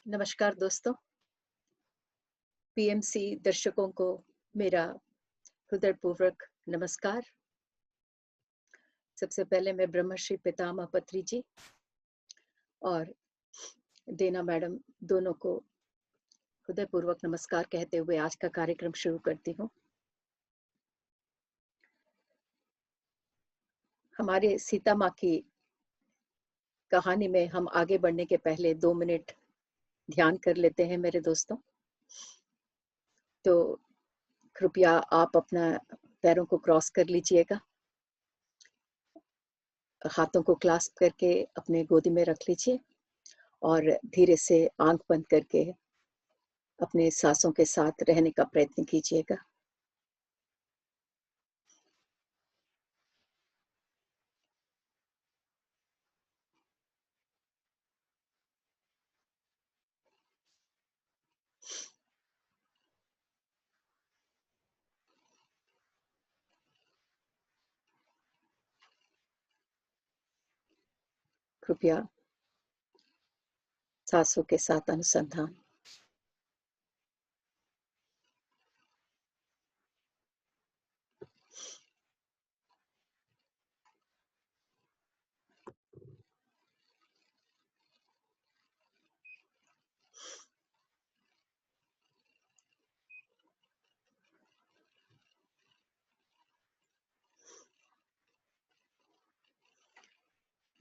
नमस्कार दोस्तों। पीएमसी दर्शकों को मेरा हृदयपूर्वक नमस्कार। सबसे पहले मैं ब्रह्मश्री पितामह पत्री जी और देना मैडम दोनों को हृदयपूर्वक नमस्कार कहते हुए आज का कार्यक्रम शुरू करती हूँ। हमारे सीता माँ की कहानी में हम आगे बढ़ने के पहले 2 मिनट ध्यान कर लेते हैं मेरे दोस्तों। तो कृपया आप अपना पैरों को क्रॉस कर लीजिएगा। हाथों को क्लास्प करके अपने गोदी में रख लीजिए और धीरे से आँख बंद करके अपने साँसों के साथ रहने का प्रयत्न कीजिएगा। कृपया साँसों के साथ अनुसंधान।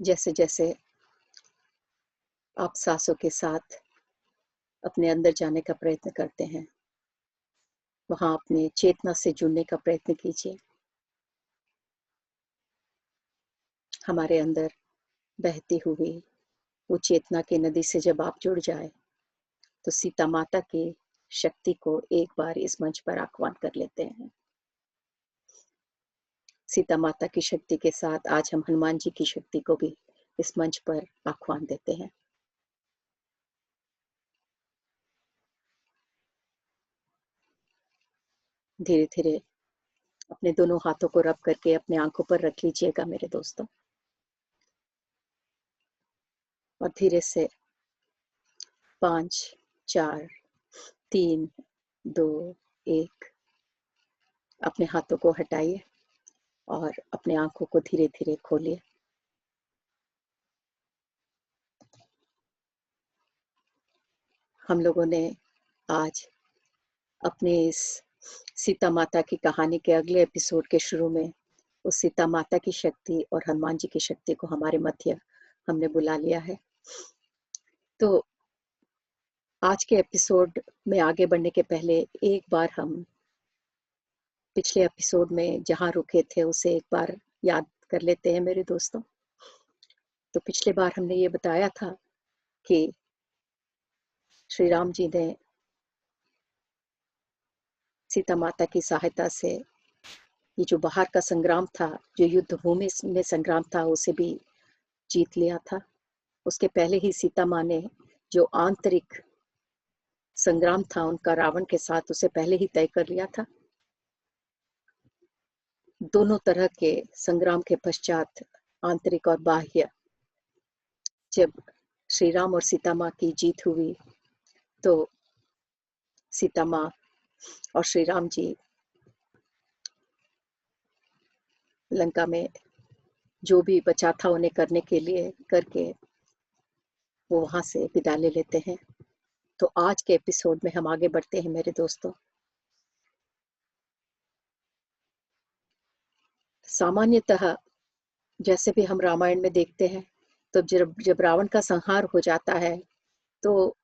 जैसे-जैसे आप साँसों के साथ अपने अंदर जाने का प्रयत्न करते हैं, वहाँ अपने चेतना से जुड़ने का प्रयत्न कीजिए। हमारे अंदर बहती हुई वो चेतना की नदी से जब आप जुड़ जाए, तो सीता माता की शक्ति को एक बार इस मंच पर आह्वान कर लेते हैं। सीता माता की शक्ति के साथ आज हम हनुमान जी की शक्ति को भी इस मंच पर आह्वान देते हैं। धीरे-धीरे अपने दोनों हाथों को रब करके अपने आँखों पर रख लीजिएगा मेरे दोस्तों। और धीरे से 5, 4, 3, 2, 1 अपने हाथों को हटाइए और अपने आँखों को धीरे-धीरे खोलिए। हम लोगों ने आज अपने इस सीता माता की कहानी के अगले एपिसोड के शुरू में उस सीता माता की शक्ति और हनुमान जी की शक्ति को हमारे मध्य हमने बुला लिया है। तो आज के एपिसोड में आगे बढ़ने के पहले एक बार हम पिछले एपिसोड में जहाँ रुके थे उसे एक बार याद कर लेते हैं मेरे दोस्तों। तो पिछले बार हमने ये बताया था कि श्री राम जी ने सीता माता की सहायता से ये जो बाहर का संग्राम था, जो युद्ध भूमि में संग्राम था, उसे भी जीत लिया था। उसके पहले ही सीता माँ ने जो आंतरिक संग्राम था उनका रावण के साथ, उसे पहले ही तय कर लिया था। दोनों तरह के संग्राम के पश्चात आंतरिक और बाह्य जब श्री राम और सीता माँ की जीत हुई, तो सीता माँ और श्री राम जी लंका में जो भी बचा था उन्हें करने के लिए करके वो वहां से विदा ले लेते हैं। तो आज के एपिसोड में हम आगे बढ़ते हैं मेरे दोस्तों। सामान्यतः जैसे भी हम रामायण में देखते हैं, तो जब जब रावण का संहार हो जाता है, तो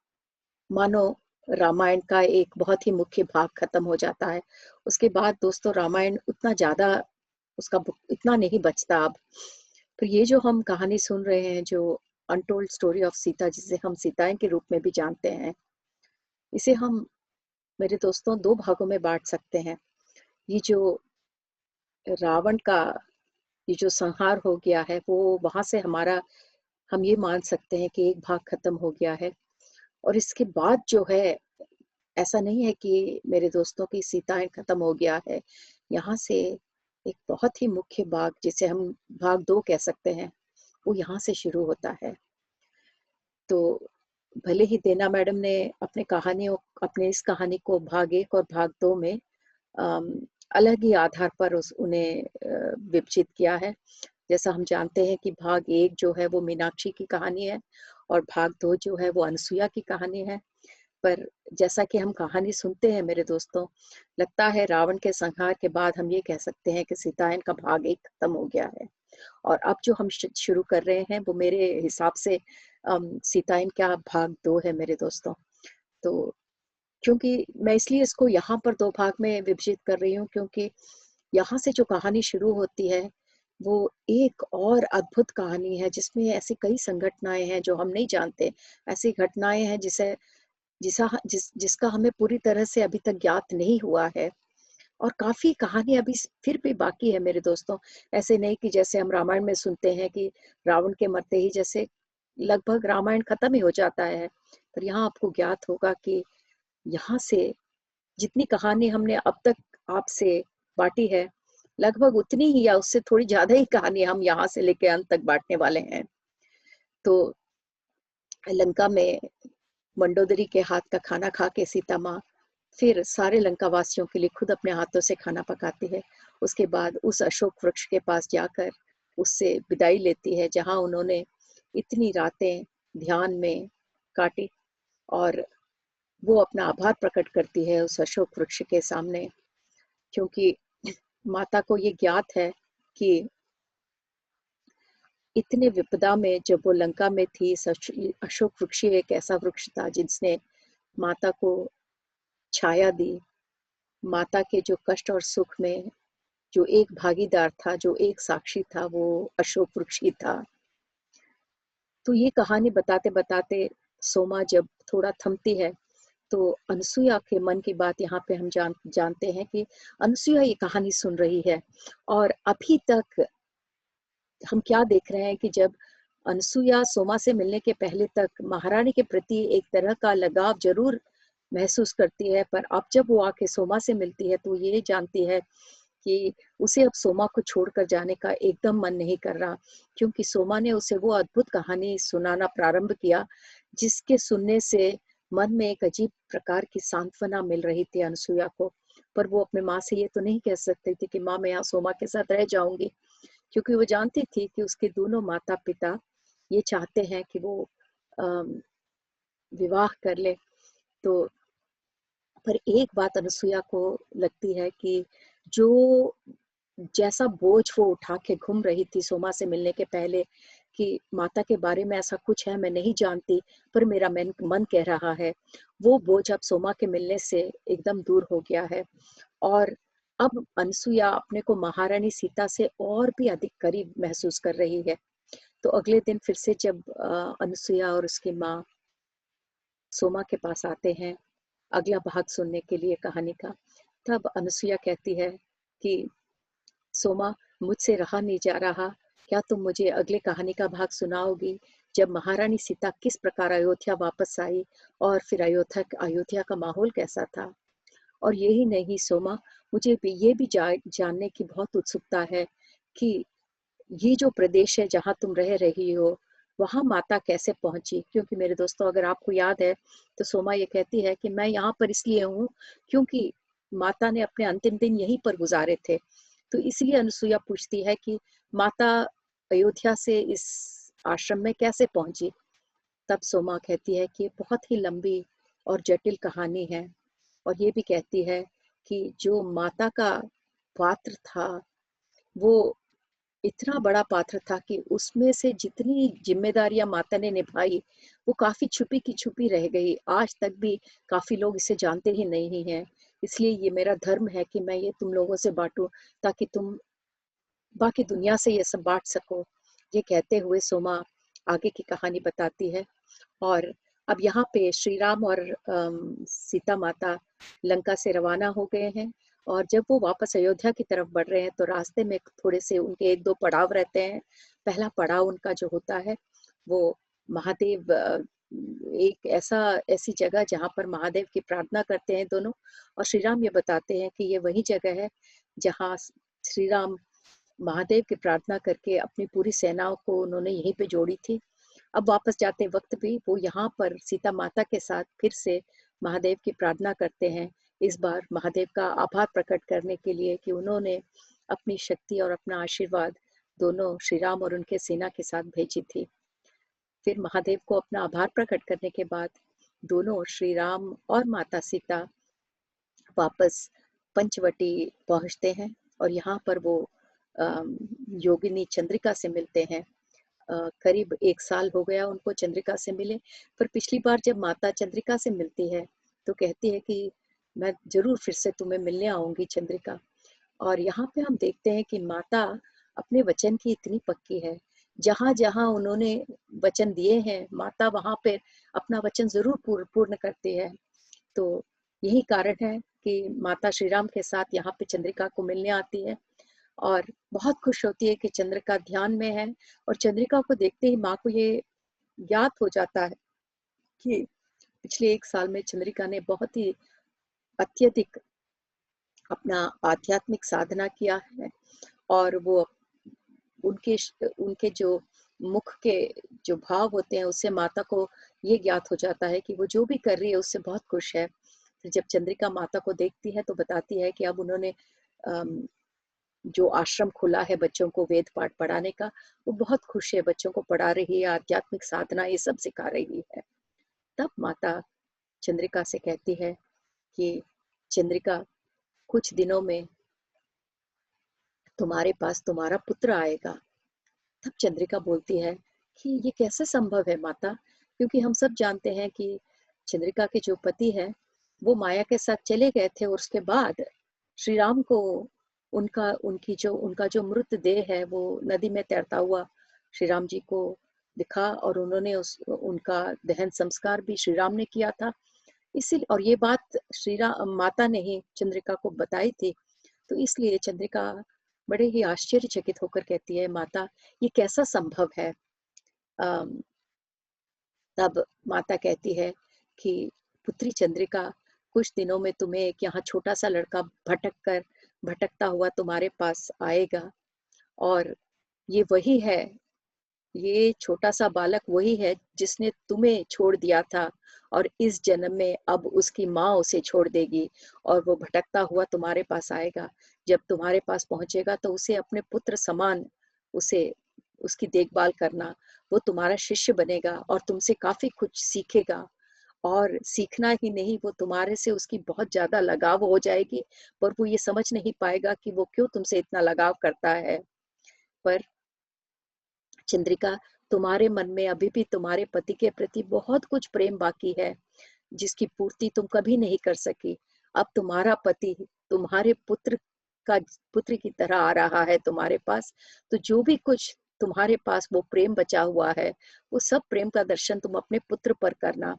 मानो रामायण का एक बहुत ही मुख्य भाग खत्म हो जाता है। उसके बाद दोस्तों रामायण उतना ज़्यादा उसका इतना नहीं बचता अब। फिर ये जो हम कहानी सुन रहे हैं, जो अनटोल्ड स्टोरी ऑफ सीता, जिसे हम सीताएँ के रूप में भी जानते हैं, इसे हम मेरे दोस्तों 2 भागों में बाँट सकते हैं। ये जो रावण का ये जो संहार हो गया है, वो वहाँ से हमारा हम ये मान सकते हैं कि एक भाग खत्म हो गया है। और इसके बाद जो है, ऐसा नहीं है कि मेरे दोस्तों की सीताएँ खत्म हो गया है। यहाँ से एक बहुत ही मुख्य भाग जिसे हम भाग 2 कह सकते हैं, वो यहाँ से शुरू होता है। तो भले ही देना मैडम ने अपने इस कहानी को भाग 1 और भाग 2 में अम, अलग ही आधार पर उन्हें विभाजित किया है। जैसा हम जानते हैं कि भाग 1 जो है वो मीनाक्षी की कहानी है और भाग 2 जो है वो अनसुया की कहानी है। पर जैसा कि हम कहानी सुनते हैं मेरे दोस्तों, लगता है रावण के संहार के बाद हम ये कह सकते हैं कि सीतायन का भाग 1 खत्म हो गया है। और अब जो हम शुरू कर रहे हैं वो मेरे हिसाब से सीतायन का भाग 2 है मेरे दोस्तों। तो क्योंकि मैं इसलिए इसको यहाँ पर 2 भाग में विभाजित कर रही हूँ, क्योंकि यहाँ से जो कहानी शुरू होती है, वो एक और अद्भुत कहानी है जिसमें ऐसी कई संघटनाएँ हैं जो हम नहीं जानते। ऐसी घटनाएँ हैं जिसका हमें पूरी तरह से अभी तक ज्ञात नहीं हुआ है। और काफ़ी कहानी अभी फिर भी बाकी है मेरे दोस्तों। ऐसे नहीं कि जैसे हम रामायण में सुनते हैं कि रावण के मरते ही जैसे लगभग रामायण खत्म ही हो जाता है। पर यहाँ आपको ज्ञात होगा कि यहाँ से जितनी कहानी हमने अब तक आपसे बाँटी है, लगभग उतनी ही या उससे थोड़ी ज़्यादा ही कहानी हम यहाँ से लेके अंत तक बाँटने वाले हैं। तो लंका में मंडोदरी के हाथ का खाना खा के सीता माँ फिर सारे लंका वासियों के लिए खुद अपने हाथों से खाना पकाती है। उसके बाद उस अशोक वृक्ष के पास जाकर उससे विदाई लेती है, जहाँ उन्होंने इतनी रातें ध्यान में काटी, और वो अपना आभार प्रकट करती है उस अशोक वृक्ष के सामने, क्योंकि माता को ये ज्ञात है कि इतने विपदा में जब वो लंका में थी, अशोक वृक्ष एक ऐसा वृक्ष था जिसने माता को छाया दी। माता के जो कष्ट और सुख में जो एक भागीदार था, जो एक साक्षी था, वो अशोक वृक्ष ही था। तो ये कहानी बताते-बताते सोमा जब थोड़ा थमती है, तो अनसुया के मन की बात यहाँ पे हम जानते हैं कि अनसुया ये कहानी सुन रही है। और अभी तक हम क्या देख रहे हैं कि जब अनसुया सोमा से मिलने के पहले तक महारानी के प्रति एक तरह का लगाव ज़रूर महसूस करती है, पर अब जब वो आके सोमा से मिलती है, तो ये जानती है कि उसे अब सोमा को छोड़कर जाने का एकदम मन नहीं कर रहा, क्योंकि सोमा ने उसे वो अद्भुत कहानी सुनाना प्रारंभ किया, जिसके सुनने से मन में एक अजीब प्रकार की सांत्वना मिल रही थी अनसुया को। पर वो अपने माँ से ये तो नहीं कह सकती थी कि माँ मैं यहाँ सोमा के साथ रह जाऊँगी, क्योंकि वो जानती थी कि उसके दोनों माता-पिता ये चाहते हैं कि वो अम, विवाह कर ले। तो पर एक बात अनसुया को लगती है कि जो जैसा बोझ वो उठा के घूम रही थी सोमा से मिलने के पहले कि माता के बारे में ऐसा कुछ है मैं नहीं जानती, पर मेरा मन मन कह रहा है, वो बोझ अब सोमा के मिलने से एकदम दूर हो गया है। और अब अनसुया अपने को महारानी सीता से और भी अधिक करीब महसूस कर रही है। तो अगले दिन फिर से जब अनसुया और उसकी माँ सोमा के पास आते हैं अगला भाग सुनने के लिए कहानी का, तब अनसुया कहती है कि सोमा, मुझसे रहा नहीं जा रहा, क्या तुम मुझे अगले कहानी का भाग सुनाओगी? जब महारानी सीता किस प्रकार अयोध्या वापस आई और फिर अयोध्या का माहौल कैसा था? और यही नहीं सोमा, मुझे भी ये भी जानने की बहुत उत्सुकता है कि ये जो प्रदेश है जहाँ तुम रह रही हो, वहाँ माता कैसे पहुँची? क्योंकि मेरे दोस्तों अगर आपको याद है, तो सोमा ये कहती है कि मैं यहाँ पर इसलिए हूँ क्योंकि माता ने अपने अंतिम दिन यहीं पर गुज़ारे थे। तो इसलिए अनसुया पूछती है कि माता अयोध्या से इस आश्रम में कैसे पहुँची? तब सोमा कहती है कि ये बहुत ही लंबी और जटिल कहानी है, और ये भी कहती है कि जो माता का पात्र था, वो इतना बड़ा पात्र था कि उसमें से जितनी ज़िम्मेदारियाँ माता ने निभाई, वो काफ़ी छुपी की छुपी रह गई। आज तक भी काफ़ी लोग इसे जानते ही नहीं हैं। इसलिए ये मेरा धर्म है कि मैं ये तुम लोगों से बाँटूँ, ताकि तुम बाकी दुनिया से ये सब बाँट सको। ये कहते हुए सोमा आगे की कहानी बताती है। और अब यहाँ पे श्री राम और सीता माता लंका से रवाना हो गए हैं, और जब वो वापस अयोध्या की तरफ बढ़ रहे हैं, तो रास्ते में थोड़े से उनके 1-2 पड़ाव रहते हैं। पहला पड़ाव उनका जो होता है, वो महादेव एक ऐसी जगह जहाँ पर महादेव की प्रार्थना करते हैं दोनों, और श्री राम ये बताते हैं कि ये वही जगह है, जहाँ श्री राम महादेव की प्रार्थना करके अपनी पूरी सेनाओं को उन्होंने यहीं पे जोड़ी थी। अब वापस जाते वक़्त भी वो यहाँ पर सीता माता के साथ फिर से महादेव की प्रार्थना करते हैं। इस बार महादेव का आभार प्रकट करने के लिए कि उन्होंने अपनी शक्ति और अपना आशीर्वाद दोनों श्री राम और उनके सेना के साथ भेजी थी। फिर महादेव को अपना आभार प्रकट करने के बाद दोनों श्री राम और माता सीता वापस पंचवटी पहुँचते हैं और यहाँ पर वो अम, योगिनी चंद्रिका से मिलते हैं। करीब 1 साल हो गया उनको चंद्रिका से मिले, पर पिछली बार जब माता चंद्रिका से मिलती है, तो कहती है कि मैं ज़रूर फिर से तुम्हें मिलने आऊँगी चंद्रिका। और यहाँ पे हम देखते हैं कि माता अपने वचन की इतनी पक्की है, जहाँ-जहाँ उन्होंने वचन दिए हैं, माता वहाँ पे अपना वचन ज़रूर पूर्ण करती है। तो यही कारण है कि माता श्री राम के साथ यहाँ पे चंद्रिका को मिलने आती है और बहुत खुश होती है कि चंद्रिका ध्यान में है और चंद्रिका को देखते ही माँ को ये याद हो जाता है कि पिछले 1 साल में चंद्रिका ने बहुत ही अत्यधिक अपना आध्यात्मिक साधना किया है और वो उनके जो मुख के जो भाव होते हैं उससे माता को ये ज्ञात हो जाता है कि वो जो भी कर रही है उससे बहुत खुश है। फिर जब चंद्रिका माता को देखती है तो बताती है कि अब उन्होंने अम, जो आश्रम खुला है बच्चों को वेद पाठ पढ़ाने का, वो बहुत खुश है, बच्चों को पढ़ा रही है, आध्यात्मिक साधना ये सब सिखा रही है। तब माता चंद्रिका से कहती है कि चंद्रिका, कुछ दिनों में तुम्हारे पास तुम्हारा पुत्र आएगा। तब चंद्रिका बोलती है कि ये कैसे संभव है माता? क्योंकि हम सब जानते हैं कि चंद्रिका के जो पति हैं, वो माया के साथ चले गए थे और उसके बाद श्री राम को उनका जो मृतदेह है वो नदी में तैरता हुआ श्री राम जी को दिखा और उन्होंने उस उनका दहन संस्कार भी श्री राम ने किया था। इसीलिए और ये बात श्री राम माता ने ही चंद्रिका को बताई थी। तो इसलिए चंद्रिका बड़े ही आश्चर्यचकित होकर कहती है, माता ये कैसा संभव है? अम, तब माता कहती है कि पुत्री चंद्रिका, कुछ दिनों में तुम्हें एक यहाँ छोटा सा लड़का भटकता हुआ तुम्हारे पास आएगा और ये वही है, ये छोटा सा बालक वही है जिसने तुम्हें छोड़ दिया था और इस जन्म में अब उसकी माँ उसे छोड़ देगी और वो भटकता हुआ तुम्हारे पास आएगा। जब तुम्हारे पास पहुंचेगा तो उसे अपने पुत्र समान उसे उसकी देखभाल करना। वो तुम्हारा शिष्य बनेगा और तुमसे काफी कुछ सीखेगा और सीखना ही नहीं, वो तुम्हारे से उसकी बहुत ज्यादा लगाव हो जाएगी, पर वो ये समझ नहीं पाएगा कि वो क्यों तुमसे इतना लगाव करता है। पर चंद्रिका, तुम्हारे मन में अभी भी तुम्हारे पति के प्रति बहुत कुछ प्रेम बाकी है, जिसकी पूर्ति तुम कभी नहीं कर सकी। अब तुम्हारा पति तुम्हारे का पुत्र की तरह आ रहा है तुम्हारे पास, तो जो भी कुछ तुम्हारे पास वो प्रेम बचा हुआ है, वो सब प्रेम का दर्शन तुम अपने पुत्र पर करना।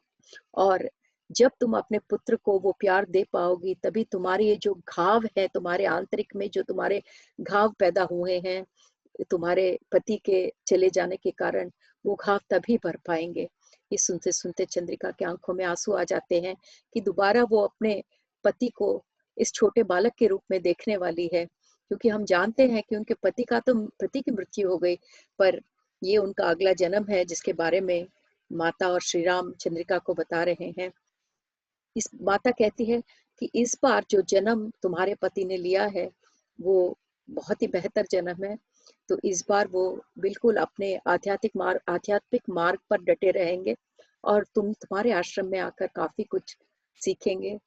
और जब तुम अपने पुत्र को वो प्यार दे पाओगी, तभी तुम्हारे ये जो घाव है, तुम्हारे आंतरिक में जो तुम्हारे घाव पैदा हुए हैं, तुम्हारे पति के चले जाने के कारण, वो घाव तभी भर पाएँगे। ये सुनते-सुनते चंद्रिका की आँखों में आँसू आ जाते हैं कि दोबारा वो अपने पति को इस छोटे बालक के रूप में देखने वाली है। क्योंकि हम जानते हैं कि उनके पति की मृत्यु हो गई, पर ये उनका अगला जन्म है जिसके बारे में माता और श्री राम चंद्रिका को बता रहे हैं। इस माता कहती है कि इस बार जो जन्म तुम्हारे पति ने लिया है, वो बहुत ही बेहतर जन्म है। तो इस बार वो बिल्कुल अपने आध्यात्मिक मार्ग पर डटे रहेंगे और तुम्हारे आश्रम में आकर काफ़ी कुछ सीखेंगे।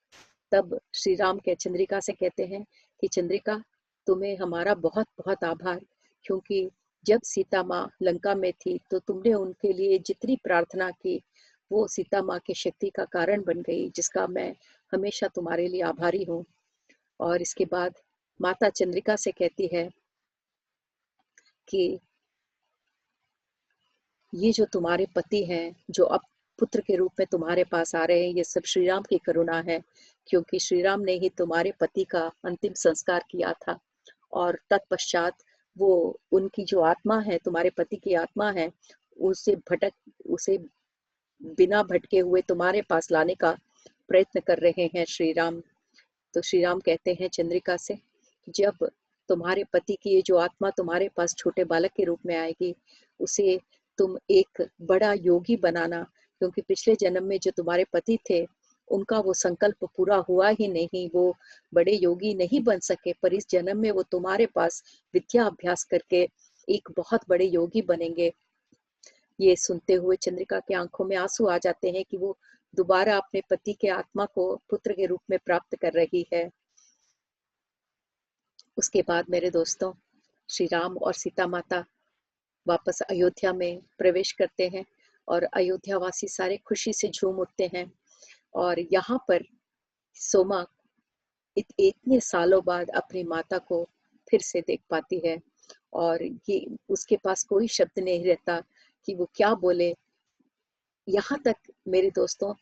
तब श्री राम के चंद्रिका से कहते हैं कि चंद्रिका, तुम्हें हमारा बहुत-बहुत आभार, क्योंकि जब सीता माँ लंका में थी तो तुमने उनके लिए जितनी प्रार्थना की, वो सीता माँ की शक्ति का कारण बन गई, जिसका मैं हमेशा तुम्हारे लिए आभारी हूँ। और इसके बाद माता चंद्रिका से कहती है कि ये जो तुम्हारे पति हैं, जो अब पुत्र के रूप में तुम्हारे पास आ रहे हैं, ये सब श्री राम की करुणा है, क्योंकि श्री राम ने ही तुम्हारे पति का अंतिम संस्कार किया था और तत्पश्चात वो उनकी जो आत्मा है, तुम्हारे पति की आत्मा है, उसे बिना भटके हुए तुम्हारे पास लाने का प्रयत्न कर रहे हैं श्री राम। तो श्री राम कहते हैं चंद्रिका से, जब तुम्हारे पति की ये जो आत्मा तुम्हारे पास छोटे बालक के रूप में आएगी, उसे तुम एक बड़ा योगी बनाना, क्योंकि पिछले जन्म में जो तुम्हारे पति थे, उनका वो संकल्प पूरा हुआ ही नहीं, वो बड़े योगी नहीं बन सके, पर इस जन्म में वो तुम्हारे पास विद्या अभ्यास करके एक बहुत बड़े योगी बनेंगे। ये सुनते हुए चंद्रिका की आंखों में आंसू आ जाते हैं कि वो दोबारा अपने पति के आत्मा को पुत्र के रूप में प्राप्त कर रही है। उसके बाद मेरे दोस्तों, श्री राम और सीता माता वापस अयोध्या में प्रवेश करते हैं और अयोध्या वासी सारे खुशी से झूम उठते हैं। और यहाँ पर सोमा इतने सालों बाद अपनी माता को फिर से देख पाती है, और ये उसके पास कोई शब्द नहीं रहता कि वो क्या बोले। यहाँ तक मेरे दोस्तों,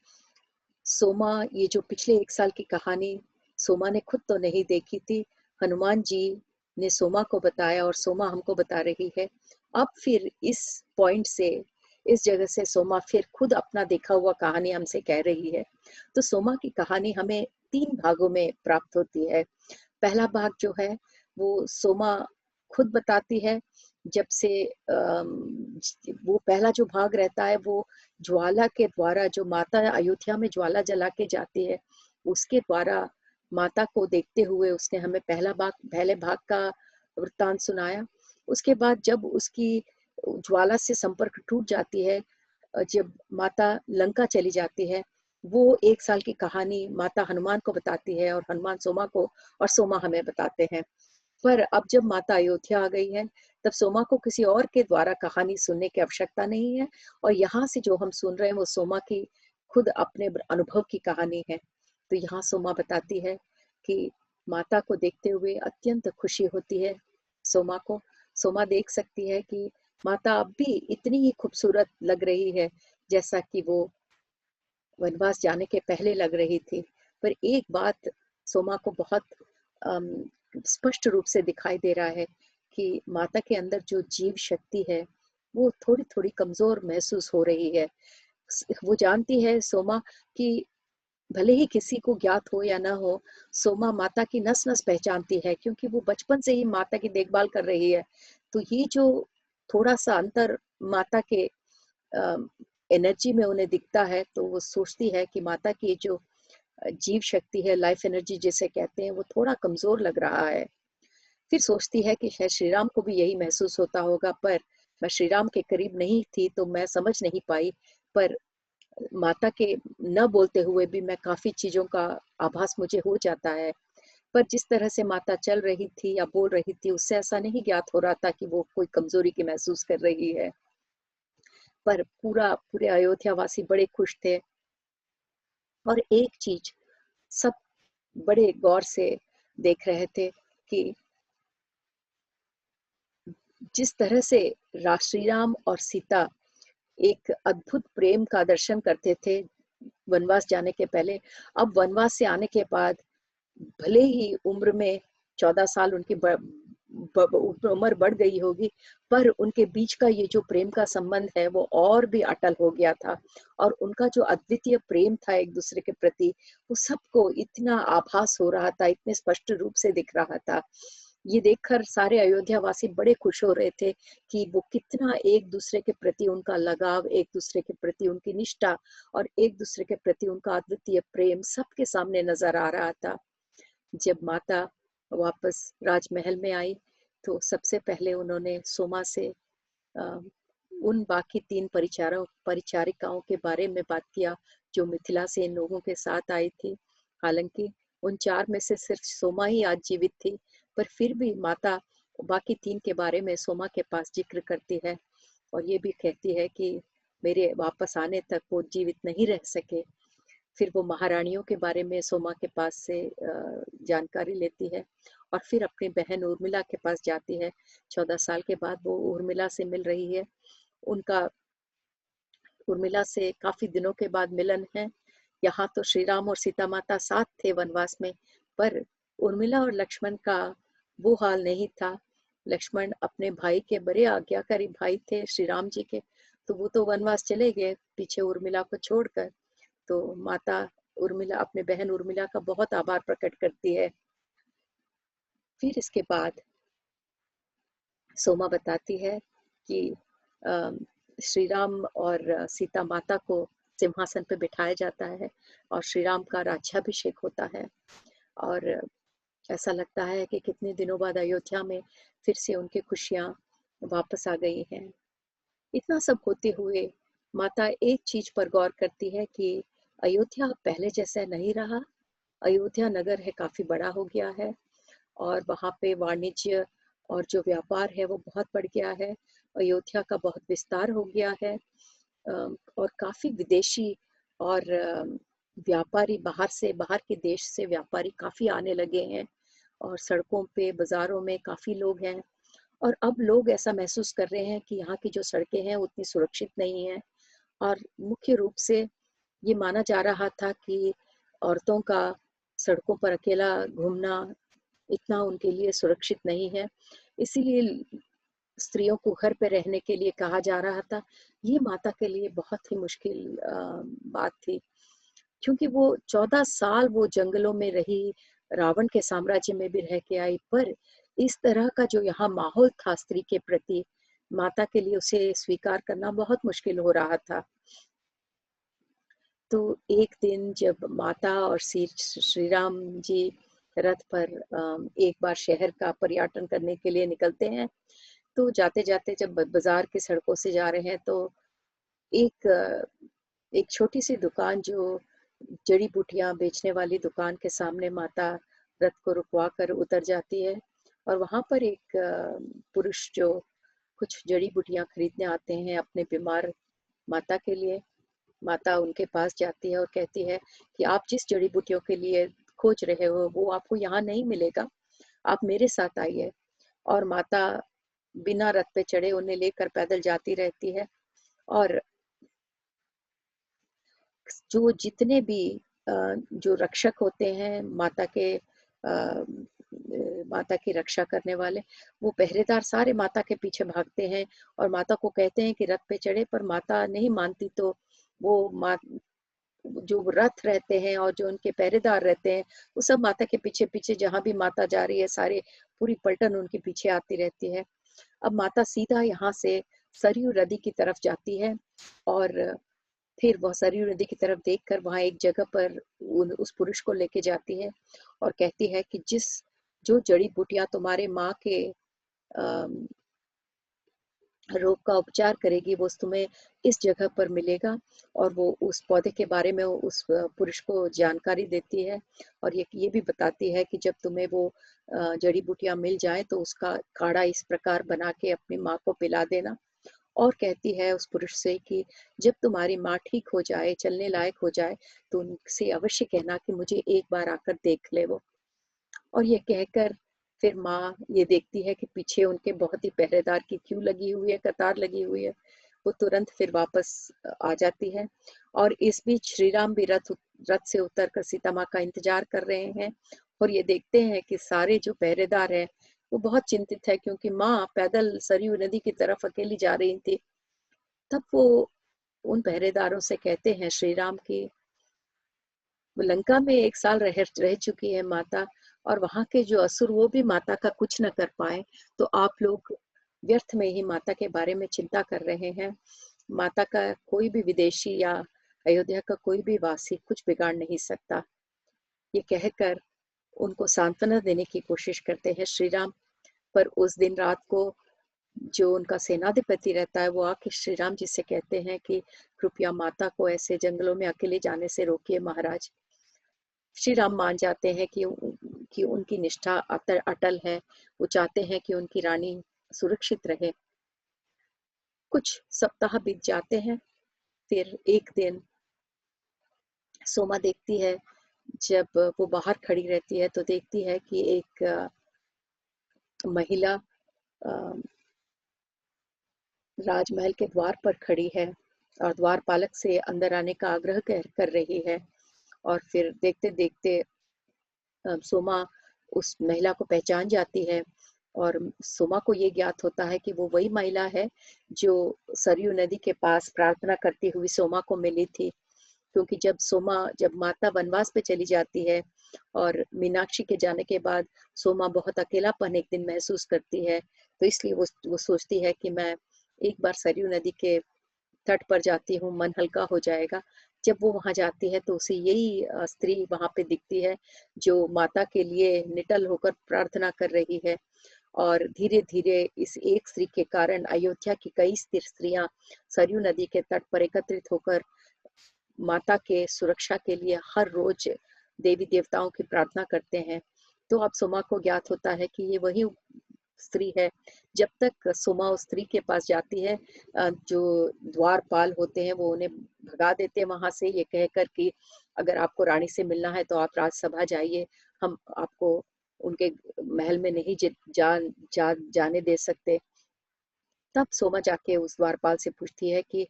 सोमा, ये जो पिछले 1 साल की कहानी सोमा ने खुद तो नहीं देखी थी, हनुमान जी ने सोमा को बताया और सोमा हमको बता रही है। अब फिर इस पॉइंट से, इस जगह से सोमा फिर खुद अपना देखा हुआ कहानी हमसे कह रही है। तो सोमा की कहानी हमें 3 भागों में प्राप्त होती है। पहला भाग जो है वो सोमा खुद बताती है, जब से वो पहला जो भाग रहता है वो ज्वाला के द्वारा, जो माता अयोध्या में ज्वाला जला के जाती है, उसके द्वारा माता को देखते हुए उसने हमें पहले भाग का वृत्तांत सुनाया। उसके बाद जब उसकी ज्वाला से संपर्क टूट जाती है, जब माता लंका चली जाती है, वो 1 साल की कहानी माता हनुमान को बताती है और हनुमान सोमा को, और सोमा हमें बताते हैं। पर अब जब माता अयोध्या आ गई है, तब सोमा को किसी और के द्वारा कहानी सुनने की आवश्यकता नहीं है, और यहाँ से जो हम सुन रहे हैं वो सोमा की खुद अपने अनुभव की कहानी है। तो यहाँ सोमा बताती है कि माता को देखते हुए अत्यंत खुशी होती है सोमा को। सोमा देख सकती है कि माता अब भी इतनी ही खूबसूरत लग रही है जैसा कि वो वनवास जाने के पहले लग रही थी। पर एक बात सोमा को बहुत अम, स्पष्ट रूप से दिखाई दे रहा है कि माता के अंदर जो जीव शक्ति है, वो थोड़ी-थोड़ी कमज़ोर महसूस हो रही है। वो जानती है सोमा कि भले ही किसी को ज्ञात हो या ना हो, सोमा माता की नस-नस पहचानती है, क्योंकि वो बचपन से ही माता की देखभाल कर रही है। तो ये जो थोड़ा-सा अंतर माता के अ, एनर्जी में उन्हें दिखता है, तो वो सोचती है कि माता की जो जीव शक्ति है, लाइफ एनर्जी जिसे कहते हैं, वो थोड़ा कमज़ोर लग रहा है। फिर सोचती है कि शायद श्री राम को भी यही महसूस होता होगा, पर मैं श्री राम के करीब नहीं थी, तो मैं समझ नहीं पाई। पर माता के न बोलते हुए भी मैं काफ़ी चीज़ों का आभास मुझे हो जाता है। पर जिस तरह से माता चल रही थी या बोल रही थी, उससे ऐसा नहीं ज्ञात हो रहा था कि वो कोई कमज़ोरी की महसूस कर रही है। पर पूरे अयोध्या वासी बड़े खुश थे, और एक चीज़ सब बड़े गौर से देख रहे थे कि जिस तरह से श्री राम और सीता एक अद्भुत प्रेम का दर्शन करते थे वनवास जाने के पहले, अब वनवास से आने के बाद भले ही उम्र में 14 साल उनकी उम्र बढ़ गई होगी, पर उनके बीच का ये जो प्रेम का संबंध है वो और भी अटल हो गया था, और उनका जो अद्वितीय प्रेम था एक दूसरे के प्रति, वो सबको इतना आभास हो रहा था, इतने स्पष्ट रूप से दिख रहा था। ये देखकर सारे अयोध्या वासी बड़े खुश हो रहे थे कि वो कितना एक दूसरे के प्रति उनका लगाव, एक दूसरे के प्रति उनकी निष्ठा, और एक दूसरे के प्रति उनका अद्वितीय प्रेम सबके सामने नजर आ रहा था। जब माता वापस राजमहल में आई, तो सबसे पहले उन्होंने सोमा से अ, उन बाकी 3 परिचारिकाओं के बारे में बात किया, जो मिथिला से इन लोगों के साथ आई थी। हालाँकि उन 4 में से सिर्फ सोमा ही आज जीवित थी, पर फिर भी माता बाकी 3 के बारे में सोमा के पास ज़िक्र करती है, और ये भी कहती है कि मेरे वापस आने तक वो जीवित नहीं रह सके। फिर वो महारानियों के बारे में सोमा के पास से जानकारी लेती है, और फिर अपनी बहन उर्मिला के पास जाती है। 14 साल के बाद वो उर्मिला से मिल रही है। उनका उर्मिला से काफ़ी दिनों के बाद मिलन है। यहाँ तो श्री राम और सीता माता साथ थे वनवास में, पर उर्मिला और लक्ष्मण का वो हाल नहीं था। लक्ष्मण अपने भाई के बड़े आज्ञाकारी भाई थे श्री राम जी के, तो वो तो वनवास चले गए पीछे उर्मिला को छोड़कर। तो माता उर्मिला अपने बहन उर्मिला का बहुत आभार प्रकट करती है। फिर इसके बाद सोमा बताती है कि अ, श्री राम और सीता माता को सिंहासन पे बिठाया जाता है और श्री राम का राज्याभिषेक होता है। और ऐसा लगता है कि कितने दिनों बाद अयोध्या में फिर से उनकी खुशियाँ वापस आ गई हैं। इतना सब होते हुए माता एक चीज़ पर गौर करती है कि अयोध्या अब पहले जैसा नहीं रहा। अयोध्या नगर है काफ़ी बड़ा हो गया है और वहाँ पे वाणिज्य और जो व्यापार है वो बहुत बढ़ गया है। अयोध्या का बहुत विस्तार हो गया है। और काफ़ी विदेशी और व्यापारी बाहर के देश से व्यापारी काफ़ी आने लगे हैं और सड़कों पे, बाज़ारों में काफ़ी लोग हैं। और अब लोग ऐसा महसूस कर रहे हैं कि यहाँ की जो सड़कें हैं उतनी सुरक्षित नहीं हैं और मुख्य रूप से ये माना जा रहा था कि औरतों का सड़कों पर अकेला घूमना इतना उनके लिए सुरक्षित नहीं है। इसीलिए स्त्रियों को घर पे रहने के लिए कहा जा रहा था। ये माता के लिए बहुत ही मुश्किल बात थी क्योंकि वो 14 साल वो जंगलों में रही, रावण के साम्राज्य में भी रह के आई, पर इस तरह का जो यहाँ माहौल था स्त्री के प्रति, माता के लिए उसे स्वीकार करना बहुत मुश्किल हो रहा था। तो एक दिन जब माता और श्री राम जी रथ पर एक बार शहर का पर्यटन करने के लिए निकलते हैं, तो जाते-जाते जब बाज़ार की सड़कों से जा रहे हैं तो एक एक छोटी-सी दुकान जो जड़ी-बूटियाँ बेचने वाली दुकान के सामने माता रथ को रुकवा कर उतर जाती है और वहाँ पर एक पुरुष जो कुछ जड़ी-बूटियाँ खरीदने आते हैं अपने बीमार माता के लिए। माता उनके पास जाती है और कहती है कि आप जिस जड़ी-बूटियों के लिए खोज रहे हो वो आपको यहाँ नहीं मिलेगा, आप मेरे साथ आइए। और माता बिना रथ पे चढ़े उन्हें लेकर पैदल जाती रहती है और जो जितने भी जो रक्षक होते हैं माता की रक्षा करने वाले, वो पहरेदार सारे माता के पीछे भागते हैं और माता को कहते हैं कि रथ पे चढ़े, पर माता नहीं मानती। तो वो मा जो रथ रहते हैं और जो उनके पहरेदार रहते हैं, वो सब माता के पीछे-पीछे जहाँ भी माता जा रही है, सारे पूरी पलटन उनके पीछे आती रहती है। अब माता सीधा यहाँ से सरयू नदी की तरफ जाती है और फिर वह सरयू नदी की तरफ देखकर वहाँ एक जगह पर उस पुरुष को लेके जाती है और कहती है कि जो जड़ी-बूटियाँ तुम्हारे माँ के अ, रोग का उपचार करेगी, वो तुम्हें इस जगह पर मिलेगा। और वो उस पौधे के बारे में उस पुरुष को जानकारी देती है और ये भी बताती है कि जब तुम्हें वो जड़ी-बूटियाँ मिल जाएँ तो उसका काढ़ा इस प्रकार बना के अपनी माँ को पिला देना। और कहती है उस पुरुष से कि जब तुम्हारी माँ ठीक हो जाए, चलने लायक हो जाए, तो उनसे अवश्य कहना कि मुझे एक बार आकर देख ले वो। और ये कहकर फिर माँ ये देखती है कि पीछे उनके बहुत ही पहरेदार की क्यू लगी हुई है, कतार लगी हुई है। वो तुरंत फिर वापस आ जाती है और इस बीच श्री राम भी रथ से उतरकर सीता माँ का इंतज़ार कर रहे हैं और ये देखते हैं कि सारे जो पहरेदार हैं, वो बहुत चिंतित है क्योंकि माँ पैदल सरयू नदी की तरफ अकेली जा रही थी। तब वो उन पहरेदारों से कहते हैं श्री राम की, वो लंका में 1 साल रह चुकी है माता और वहाँ के जो असुर वो भी माता का कुछ न कर पाए, तो आप लोग व्यर्थ में ही माता के बारे में चिंता कर रहे हैं। माता का कोई भी विदेशी या अयोध्या का कोई भी वासी कुछ बिगाड़ नहीं सकता। ये कहकर उनको सांत्वना देने की कोशिश करते हैं श्री राम, पर उस दिन रात को जो उनका सेनाधिपति रहता है, वो आके श्री राम जी से कहते हैं कि कृपया माता को ऐसे जंगलों में अकेले जाने से रोकिए महाराज। श्री राम मान जाते हैं कि उनकी निष्ठा अटल है। वो चाहते हैं कि उनकी रानी सुरक्षित रहे। कुछ सप्ताह बीत जाते हैं। फिर एक दिन सोमा देखती है, जब वो बाहर खड़ी रहती है तो देखती है कि एक महिला अ, राजमहल के द्वार पर खड़ी है और द्वारपालक से अंदर आने का आग्रह कर रही है। और फिर देखते-देखते सोमा उस महिला को पहचान जाती है और सोमा को ये ज्ञात होता है कि वो वही महिला है जो सरयू नदी के पास प्रार्थना करती हुई सोमा को मिली थी। क्योंकि जब माता वनवास पे चली जाती है और मीनाक्षी के जाने के बाद सोमा बहुत अकेलापन एक दिन महसूस करती है, तो इसलिए वो सोचती है कि मैं एक बार सरयू नदी के तट पर जाती हूँ, मन हल्का हो जाएगा। जब वो वहाँ जाती है तो उसे यही स्त्री वहाँ पे दिखती है, जो माता के लिए निडल होकर प्रार्थना कर रही है। और धीरे-धीरे इस एक स्त्री के कारण अयोध्या की कई स्त्रियाँ सरयू नदी के तट पर एकत्रित होकर माता के सुरक्षा के लिए हर रोज देवी-देवताओं की प्रार्थना करते हैं। तो अब सुमा को ज्ञात होता है कि ये वही स्त्री है। जब तक सुमा उस स्त्री के पास जाती है, जो द्वारपाल होते हैं वो उन्हें भगा देते हैं वहाँ से, ये कहकर कि अगर आपको रानी से मिलना है तो आप राजसभा जाइए, हम आपको उनके महल में नहीं जाने दे सकते। तब सोमा जाके उस द्वारपाल से पूछती है कि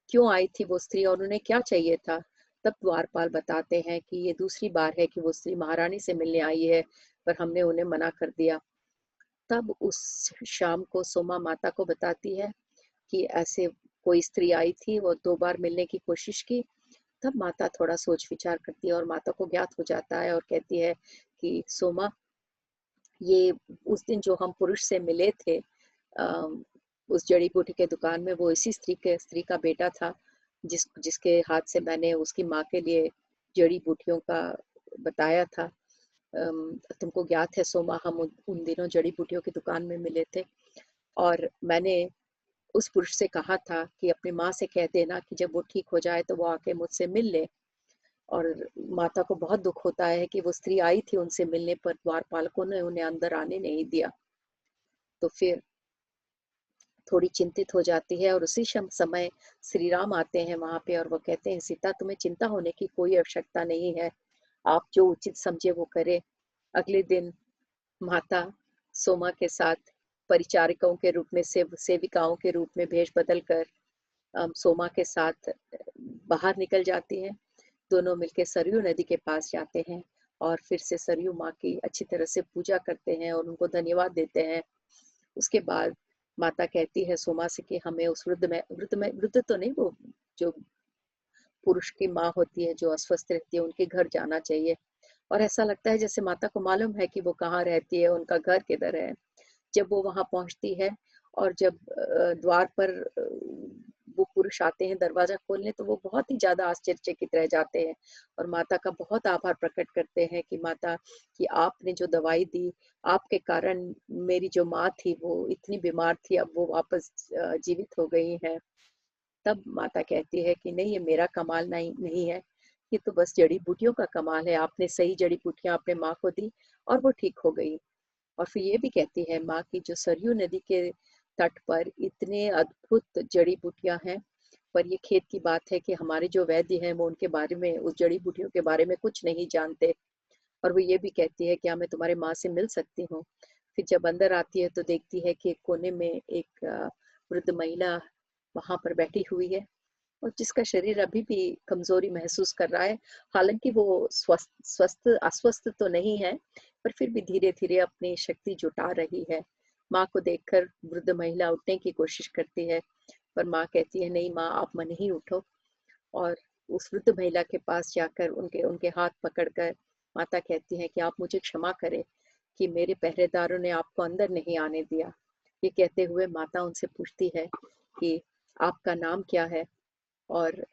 क्यों आई थी वो स्त्री और उन्हें क्या चाहिए था? तब द्वारपाल बताते हैं कि ये दूसरी बार है कि वो स्त्री महारानी से मिलने आई है, पर हमने उन्हें मना कर दिया। तब उस शाम को सोमा माता को बताती है कि ऐसे कोई स्त्री आई थी, वो 2 बार मिलने की कोशिश की। तब माता थोड़ा सोच-विचार करती है और माता को ज्ञात हो जाता है और कहती है कि सोमा, ये उस दिन जो हम पुरुष से मिले थे, उस जड़ी-बूटी के दुकान में, वो इसी स्त्री का बेटा था, जिसके हाथ से मैंने उसकी माँ के लिए जड़ी-बूटियों का बताया था। तुमको ज्ञात है सोमा, हम उन उन दिनों जड़ी-बूटियों की दुकान में मिले थे और मैंने उस पुरुष से कहा था कि अपनी माँ से कह देना कि जब वो ठीक हो जाए तो वो आके मुझसे मिल ले। और माता को बहुत दुःख होता है कि वो स्त्री आई थी उनसे मिलने, पर द्वारपालकों ने उन्हें अंदर आने नहीं दिया। तो फिर थोड़ी चिंतित हो जाती है और उसी समय श्री राम आते हैं वहाँ पे और वो कहते हैं, सीता तुम्हें चिंता होने की कोई आवश्यकता नहीं है, आप जो उचित समझे वो करें। अगले दिन माता सोमा के साथ परिचारिकाओं के रूप में, सेविकाओं के रूप में भेष बदल कर सोमा के साथ बाहर निकल जाती हैं। दोनों मिलके सरयू नदी के पास जाते हैं और फिर से सरयू माँ की अच्छी तरह से पूजा करते हैं और उनको धन्यवाद देते हैं। उसके बाद माता कहती है सोमा से कि हमें उस वृद्ध तो नहीं, वो जो पुरुष की माँ होती है जो अस्वस्थ रहती है, उनके घर जाना चाहिए। और ऐसा लगता है जैसे माता को मालूम है कि वो कहाँ रहती है, उनका घर किधर है। जब वो वहाँ पहुँचती है और जब द्वार पर वो पुरुष आते हैं दरवाज़ा खोलने, तो वो बहुत ही ज़्यादा आश्चर्यचकित रह जाते हैं और माता का बहुत आभार प्रकट करते हैं कि माता, कि आपने जो दवाई दी, आपके कारण मेरी जो माँ थी वो इतनी बीमार थी, अब वो वापस जीवित हो गई हैं। तब माता कहती है कि नहीं, ये मेरा कमाल नहीं नहीं है, ये तो बस जड़ी-बूटियों का कमाल है, आपने सही जड़ी-बूटियाँ अपने माँ को दी और वो ठीक हो गई। और फिर ये भी कहती है माँ की जो सरयू नदी के तट पर इतने अद्भुत जड़ी-बूटियाँ हैं, पर ये खेद की बात है कि हमारे जो वैद्य हैं वो उनके बारे में, उस जड़ी-बूटियों के बारे में कुछ नहीं जानते। और वो ये भी कहती है क्या मैं तुम्हारे माँ से मिल सकती हूँ? फिर जब अंदर आती है तो देखती है कि एक कोने में एक वृद्ध महिला वहाँ पर बैठी हुई है और जिसका शरीर अभी भी कमज़ोरी महसूस कर रहा है। हालाँकि वो अस्वस्थ तो नहीं है, पर फिर भी धीरे-धीरे अपनी शक्ति जुटा रही है। माँ को देखकर वृद्ध महिला उठने की कोशिश करती है, पर माँ कहती है, "नहीं माँ, आप मन ही उठो।" और उस वृद्ध महिला के पास जाकर उनके उनके हाथ पकड़कर माता कहती हैं कि आप मुझे क्षमा करें कि मेरे पहरेदारों ने आपको अंदर नहीं आने दिया। ये कहते हुए माता उनसे पूछती है कि आपका नाम क्या है? और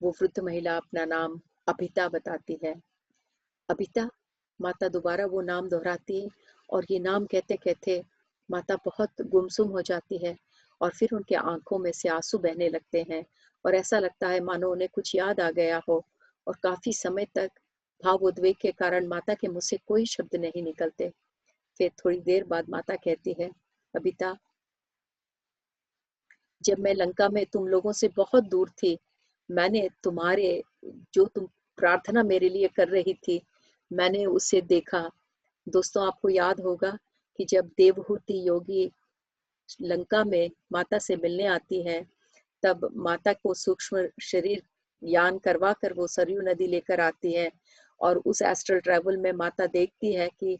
वो वृद्ध महिला अपना नाम अभिता बताती है। अभिता, माता दोबारा वो नाम दोहराती है और ये नाम कहते-कहते माता बहुत गुमसुम हो जाती है और फिर उनकी आँखों में से आँसू बहने लगते हैं और ऐसा लगता है मानो उन्हें कुछ याद आ गया हो और काफ़ी समय तक भावोद्वेग के कारण माता के मुँह से कोई शब्द नहीं निकलते। फिर थोड़ी देर बाद माता कहती है, "अभिता, जब मैं लंका में तुम लोगों से बहुत दूर थी, मैंने तुम्हारे, जो तुम प्रार्थना मेरे लिए कर रही थी, मैंने उसे देखा।" दोस्तों, आपको याद होगा कि जब देवहूति योगी लंका में माता से मिलने आती हैं, तब माता को सूक्ष्म शरीर यान करवा कर वो सरयू नदी लेकर आती है और उस एस्ट्रल ट्रैवल में माता देखती है कि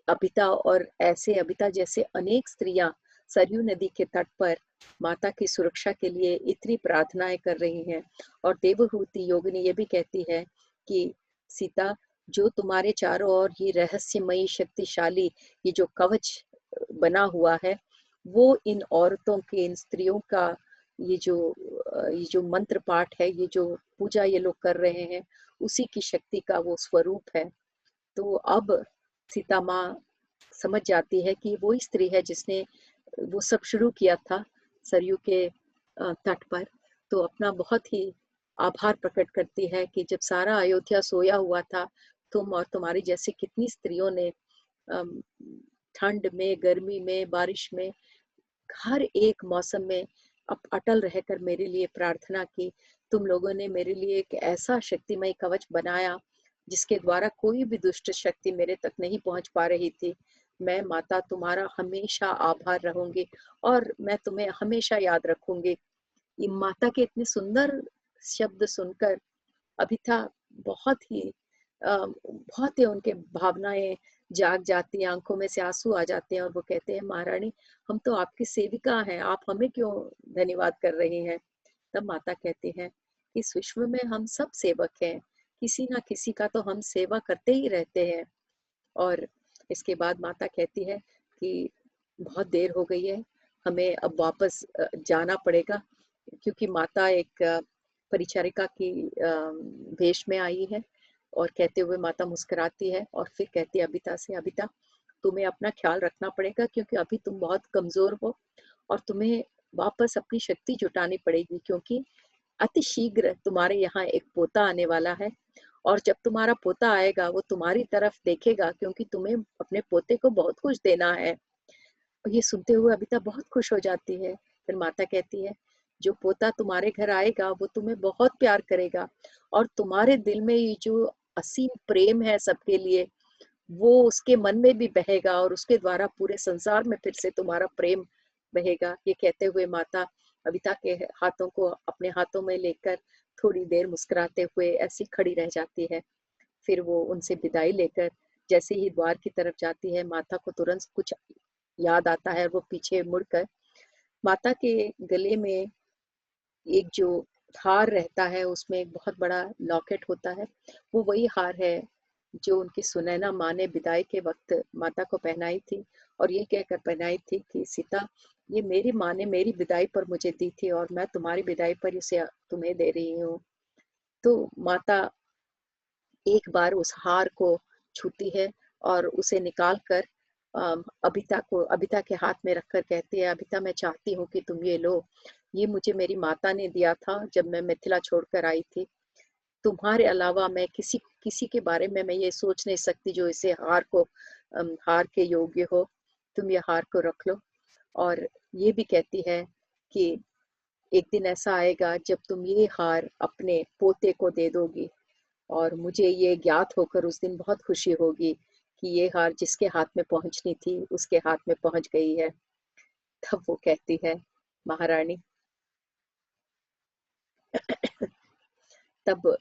अबिता और ऐसे अबिता जैसे अनेक स्त्रियां सरयू नदी के तट पर माता की सुरक्षा के लिए इतनी प्रार्थनाएं कर रही हैं। और देवहूति योगिनी ये भी कहती है कि सीता, जो तुम्हारे चारों ओर ये रहस्यमयी शक्तिशाली ये जो कवच बना हुआ है, वो इन औरतों के, इन स्त्रियों का ये जो ये जो मंत्र पाठ है, ये जो पूजा ये लोग कर रहे हैं, उसी की शक्ति का वो स्वरूप है। तो अब सीता माँ समझ जाती है कि वो ही स्त्री है जिसने वो सब शुरू किया था सरयू के तट पर। तो अपना बहुत ही आभार प्रकट करती है कि जब सारा अयोध्या सोया हुआ था, तुम और तुम्हारी जैसी कितनी स्त्रियों ने अम, ठंड में, गर्मी में, बारिश में, हर एक मौसम में अटल रहकर मेरे लिए प्रार्थना की। तुम लोगों ने मेरे लिए एक ऐसा शक्तिमय कवच बनाया जिसके द्वारा कोई भी दुष्ट शक्ति मेरे तक नहीं पहुंच पा रही थी। मैं माता तुम्हारा हमेशा आभार रहूंगी और मैं तुम्हें हमेशा याद रखूंगी। ये माता के इतने सुंदर शब्द सुनकर अभिथा बहुत ही बहुत ही उनके भावनाएं जाग जाती हैं, आंखों में से आंसू आ जाते हैं और वो कहते हैं, महारानी हम तो आपकी सेविका हैं, आप हमें क्यों धन्यवाद कर रही हैं। तब माता कहती है, इस विश्व में हम सब सेवक हैं, किसी ना किसी का तो हम सेवा करते ही रहते हैं। और इसके बाद माता कहती है कि बहुत देर हो गई है, हमें अब वापस जाना पड़ेगा, क्योंकि माता एक परिचारिका की वेश में आई है। और कहते हुए माता मुस्कुराती है और फिर कहती है अबिता से, अबिता तुम्हें अपना ख्याल रखना पड़ेगा क्योंकि अभी तुम बहुत कमजोर हो और तुम्हें वापस अपनी शक्ति जुटानी पड़ेगी, क्योंकि अति शीघ्र तुम्हारे यहाँ एक पोता आने वाला है और जब तुम्हारा पोता आएगा वो तुम्हारी तरफ देखेगा क्योंकि तुम्हें अपने पोते को बहुत कुछ देना है। और ये सुनते हुए अबिता बहुत खुश हो जाती है। फिर माता कहती है, जो पोता तुम्हारे घर आएगा वो तुम्हें बहुत प्यार करेगा और तुम्हारे दिल में ये जो असीम प्रेम है सबके लिए, वो उसके मन में भी बहेगा और उसके द्वारा पूरे संसार में फिर से तुम्हारा प्रेम बहेगा। ये कहते हुए माता अबिता के हाथों को अपने हाथों में लेकर थोड़ी देर मुस्कुराते हुए ऐसी खड़ी रह जाती है। फिर वो उनसे विदाई लेकर जैसे ही द्वार की तरफ जाती है, माता को तुरंत कुछ याद आता है और वो पीछे मुड़कर माता के गले में एक जो हार रहता है उसमें एक बहुत बड़ा लॉकेट होता है। वो वही हार है जो उनकी सुनैना माँ ने विदाई के वक्त माता को पहनाई थी और ये कहकर पहनाई थी कि सीता, ये मेरी माँ ने मेरी विदाई पर मुझे दी थी और मैं तुम्हारी विदाई पर इसे तुम्हें दे रही हूँ। तो माता एक बार उस हार को छूती है और उसे निकाल कर अबिता के हाथ में रखकर कहती है, अबिता मैं चाहती हूँ कि तुम ये लो, ये मुझे मेरी माता ने दिया था जब मैं मिथिला छोड़कर आई थी। तुम्हारे अलावा मैं किसी किसी के बारे में मैं ये सोच नहीं सकती जो इसे हार के योग्य हो। तुम ये हार को रख लो। और ये भी कहती है कि एक दिन ऐसा आएगा जब तुम ये हार अपने पोते को दे दोगी और मुझे ये ज्ञात होकर उस दिन बहुत खुशी होगी कि ये हार जिसके हाथ में पहुंचनी थी उसके हाथ में पहुंच गई है। तब वो कहती है, महारानी तब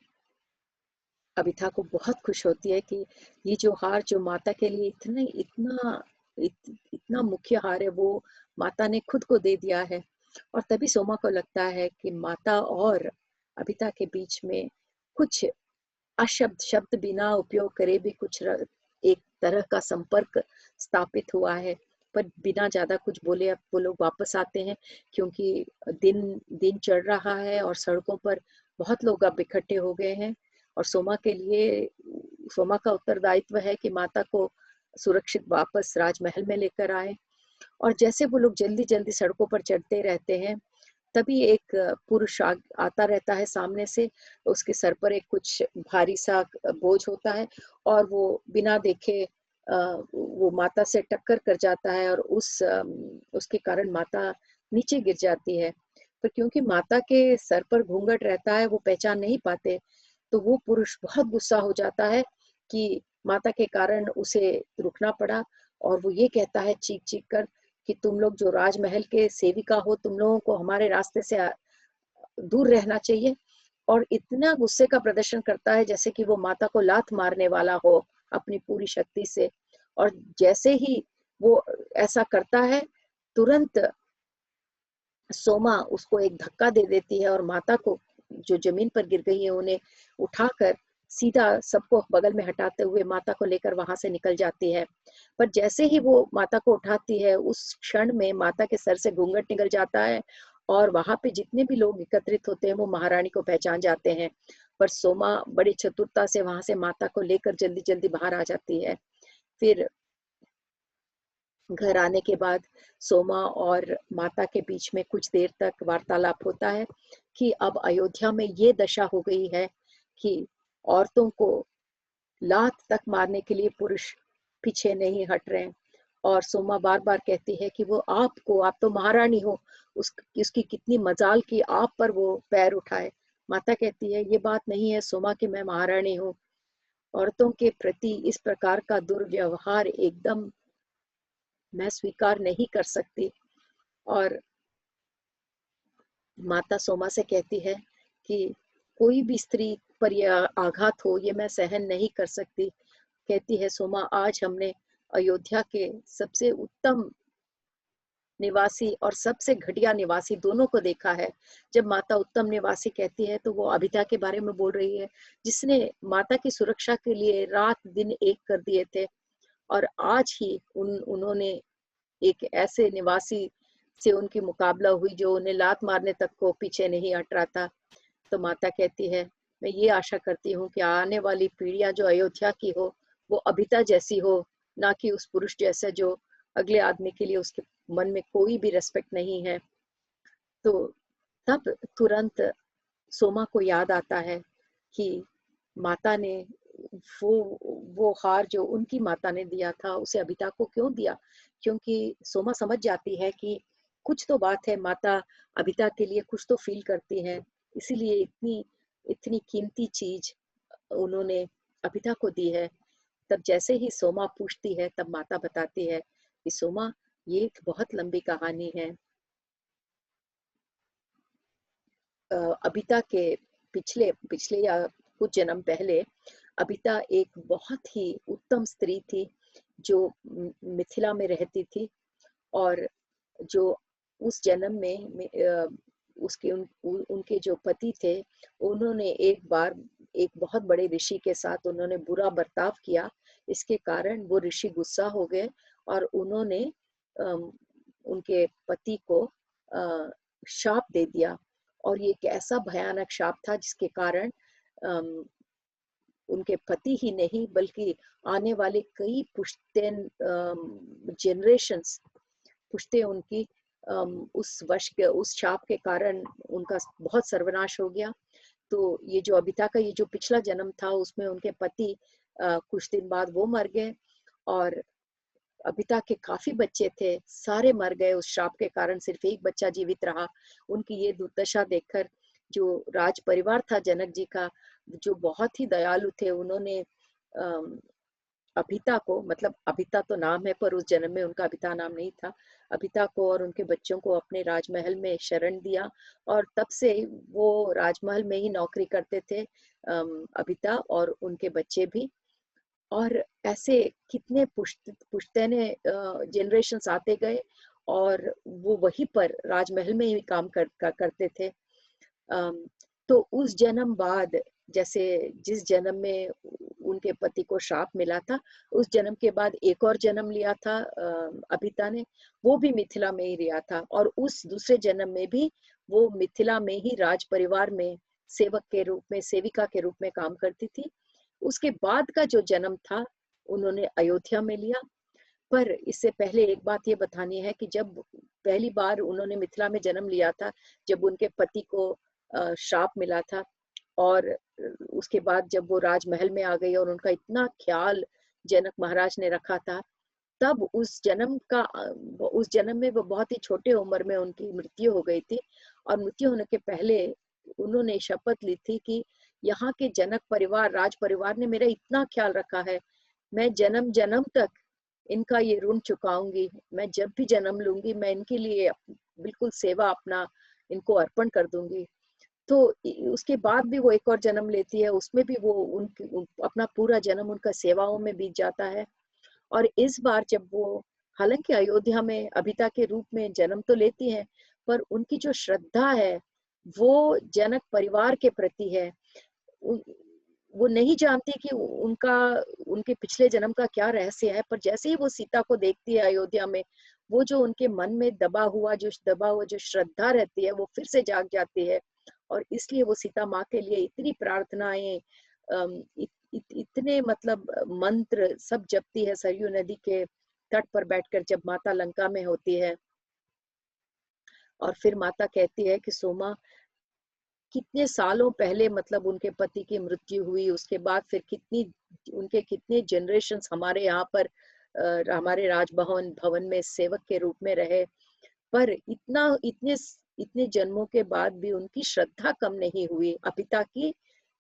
अबिता को बहुत खुश होती है कि ये जो हार जो माता के लिए इतना मुख्य हार है वो माता ने खुद को दे दिया है। और तभी सोमा को लगता है कि माता और अबिता के बीच में कुछ अशब्द शब्द बिना उपयोग करे भी एक तरह का संपर्क स्थापित हुआ है। पर बिना ज्यादा कुछ बोले अब वो लोग वापस आते हैं, क्योंकि दिन दिन चढ़ रहा है और सड़कों पर बहुत लोग अब इकट्ठे हो गए हैं और सोमा का उत्तरदायित्व है कि माता को सुरक्षित वापस राजमहल में लेकर आए। और जैसे वो लोग जल्दी जल्दी सड़कों पर चढ़ते रहते हैं, तभी एक पुरुष आता रहता है सामने से। उसके सर पर एक कुछ भारी सा बोझ होता है और वो बिना देखे वो माता से टक्कर कर जाता है और उसके कारण माता नीचे गिर जाती है। पर क्योंकि माता के सर पर घूंघट रहता है वो पहचान नहीं पाते। तो वो पुरुष बहुत गुस्सा हो जाता है कि माता के कारण उसे रुकना पड़ा और वो ये कहता है चीख चीख कर कि तुम लोग जो राजमहल के सेविका हो, तुम लोगों को हमारे रास्ते से दूर रहना चाहिए। और इतना गुस्से का प्रदर्शन करता है जैसे कि वो माता को लात मारने वाला हो अपनी पूरी शक्ति से। और जैसे ही वो ऐसा करता है, तुरंत सोमा उसको एक धक्का दे देती है और माता को जो जमीन पर गिर गई है उन्हें उठाकर सीधा सबको बगल में हटाते हुए माता को लेकर वहां से निकल जाती है। पर जैसे ही वो माता को उठाती है उस क्षण में माता के सर से घूंघट निकल जाता है और वहां पे जितने भी लोग एकत्रित होते हैं वो महारानी को पहचान जाते हैं। पर सोमा बड़ी चतुरता से वहां से माता को लेकर जल्दी जल्दी बाहर आ जाती है। फिर घर आने के बाद सोमा और माता के बीच में कुछ देर तक वार्तालाप होता है कि अब अयोध्या में ये दशा हो गई है कि औरतों को लात तक मारने के लिए पुरुष पीछे नहीं हट रहे हैं। और सोमा बार बार कहती है कि वो आपको, आप तो महारानी हो, उसकी कितनी मजाल कि आप पर वो पैर उठाए। माता कहती है ये बात नहीं है सोमा कि मैं महारानी हूँ, औरतों के प्रति इस प्रकार का दुर्व्यवहार एकदम मैं स्वीकार नहीं कर सकती। और माता सोमा से कहती है कि कोई भी स्त्री पर यह आघात हो ये मैं सहन नहीं कर सकती। कहती है सोमा आज हमने अयोध्या के सबसे उत्तम निवासी और सबसे घटिया निवासी दोनों को देखा है। जब माता उत्तम निवासी कहती है तो वो अभिता के बारे में बोल रही है, जिसने माता की सुरक्षा के लिए रात दिन एक कर दिए थे। और आज ही उन्होंने एक ऐसे निवासी से उनकी मुकाबला हुई जो उन्हें लात मारने तक को पीछे नहीं हट रहा था। तो माता कहती है मैं ये आशा करती हूँ कि आने वाली पीढ़ियां जो अयोध्या की हो वो अभिता जैसी हो, ना कि उस पुरुष जैसा जो अगले आदमी के लिए उसके मन में कोई भी रेस्पेक्ट नहीं है। तो तब तुरंत सोमा को याद आता है कि माता ने वो वो हार जो उनकी माता ने दिया था उसे अबिता को क्यों दिया। क्योंकि सोमा समझ जाती है कि कुछ तो बात है, माता अबिता के लिए कुछ तो फील करती है, इसीलिए इतनी इतनी कीमती चीज उन्होंने अबिता को दी है। तब जैसे ही सोमा पूछती है तब माता बताती है कि सोमा ये एक बहुत लंबी कहानी है। अबिता के पिछले पिछले या कुछ जन्म पहले अबिता एक बहुत ही उत्तम स्त्री थी जो मिथिला में रहती थी। और जो उस जन्म में उसके उनके जो पति थे उन्होंने एक बार एक बहुत बड़े ऋषि के साथ उन्होंने बुरा बर्ताव किया। इसके कारण वो ऋषि गुस्सा हो गए और उन्होंने उनके पति को शाप दे दिया। और ये एक ऐसा भयानक शाप था जिसके कारण अम, उनके पति ही नहीं बल्कि आने वाले कई पुश्तैन जनरेशंस पुश्ते उनकी उस वश के उस शाप के कारण उनका बहुत सर्वनाश हो गया। तो ये जो अबिता का ये जो पिछला जन्म था उसमें उनके पति कुछ दिन बाद वो मर गए। और अबिता के काफी बच्चे थे, सारे मर गए उस श्राप के कारण, सिर्फ एक बच्चा जीवित रहा। उनकी ये दुर्दशा देखकर जो राज परिवार था जनक जी का, जो बहुत ही दयालु थे, उन्होंने अभिता को, मतलब अभिता तो नाम है पर उस जन्म में उनका अभिता नाम नहीं था, अभिता को और उनके बच्चों को अपने राजमहल में शरण दिया। और तब से वो राजमहल में ही नौकरी करते थे, अभिता और उनके बच्चे भी। और ऐसे कितने पुश्तैने जनरेशंस आते गए और वो वहीं पर राजमहल में ही काम करते थे। तो उस जन्म बाद, जैसे जिस जन्म में उनके पति को श्राप मिला था, उस जन्म के बाद एक और जन्म लिया था अभिता ने, वो भी मिथिला में ही लिया था। और उस दूसरे जन्म में भी वो मिथिला में ही राज परिवार में सेवक के रूप में, सेविका के रूप में काम करती थी। उसके बाद का जो जन्म था उन्होंने अयोध्या में लिया। पर इससे पहले एक बात ये बतानी है कि जब पहली बार उन्होंने मिथिला में जन्म लिया था, जब उनके पति को श्राप मिला था, और उसके बाद जब वो राजमहल में आ गई और उनका इतना ख्याल जनक महाराज ने रखा था, तब उस जन्म में वो बहुत ही छोटे उम्र में उनकी मृत्यु हो गई थी। और मृत्यु होने के पहले उन्होंने शपथ ली थी कि यहाँ के जनक परिवार, राज परिवार ने मेरा इतना ख्याल रखा है, मैं जन्म जन्म तक इनका ये ऋण चुकाऊंगी। मैं जब भी जन्म लूंगी मैं इनके लिए बिल्कुल सेवा अपना इनको अर्पण कर दूंगी। तो उसके बाद भी वो एक और जन्म लेती है, उसमें भी वो अपना पूरा जन्म उनका सेवाओं में बीत जाता है। और इस बार जब वो, हालांकि अयोध्या में अभिता के रूप में जन्म तो लेती हैं, पर उनकी जो श्रद्धा है वो जनक परिवार के प्रति है। वो नहीं जानती कि उनका, उनके पिछले जन्म का क्या रहस्य है, पर जैसे ही वो सीता को देखती है अयोध्या में, वो जो उनके मन में दबा हुआ जो श्रद्धा रहती है वो फिर से जाग जाती है। और इसलिए वो सीता माँ के लिए इतनी प्रार्थनाएं, इतने मतलब मंत्र सब जपती है सरयू नदी के तट पर बैठकर जब माता लंका में होती है। और फिर माता कहती है कि सोमा, कितने सालों पहले मतलब उनके पति की मृत्यु हुई, उसके बाद फिर कितने जनरेशन्स हमारे यहाँ पर हमारे राजभवन भवन में सेवक के रूप में रहे, पर इतने जन्मों के बाद भी उनकी श्रद्धा कम नहीं हुई, अपिता की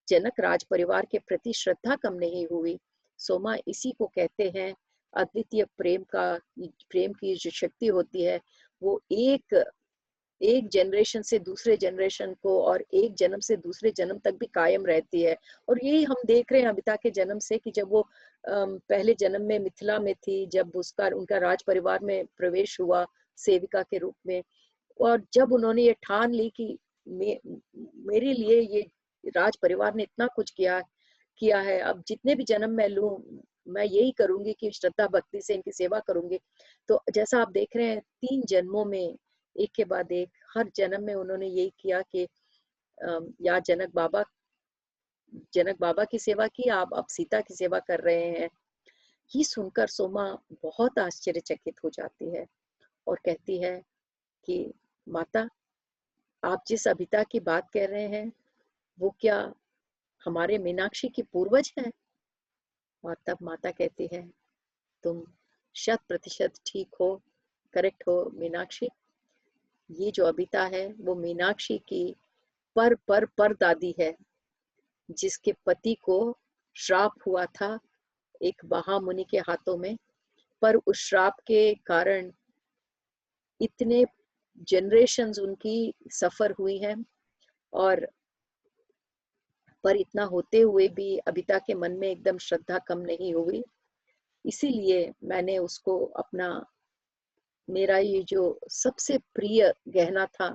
जनक राज परिवार के प्रति श्रद्धा कम नहीं हुई। सोमा, इसी को कहते हैं अद्वितीय प्रेम की जो शक्ति होती है वो एक जनरेशन से दूसरे जनरेशन को और एक जन्म से दूसरे जन्म तक भी कायम रहती है। और यही हम देख रहे हैं अबिता के जन्म से कि जब वो पहले जन्म में मिथिला में थी, जब उनका राज परिवार में प्रवेश हुआ सेविका के रूप में, और जब उन्होंने ये ठान ली कि मेरे लिए ये राज परिवार ने इतना कुछ किया है, अब जितने भी जन्म मैं लूं मैं यही करूंगी कि श्रद्धा भक्ति से इनकी सेवा करूंगी। तो जैसा आप देख रहे हैं 3 जन्मों में एक के बाद एक हर जन्म में उन्होंने यही किया कि या जनक बाबा की सेवा की, आप अब सीता की सेवा कर रहे हैं। ये सुनकर सोमा बहुत आश्चर्यचकित हो जाती है और कहती है कि माता, आप जिस अबिता की बात कह रहे हैं वो क्या हमारे मीनाक्षी की पूर्वज है? और तब माता कहती है, तुम 100% ठीक हो, करेक्ट हो मीनाक्षी। ये जो अबिता है वो मीनाक्षी की पर दादी है, जिसके पति को श्राप हुआ था एक महामुनि के हाथों में, पर उस श्राप के कारण इतने जनरेशन्स उनकी सफर हुई हैं, और पर इतना होते हुए भी अबिता के मन में एकदम श्रद्धा कम नहीं हुई। इसीलिए मैंने उसको मेरा ये जो सबसे प्रिय गहना था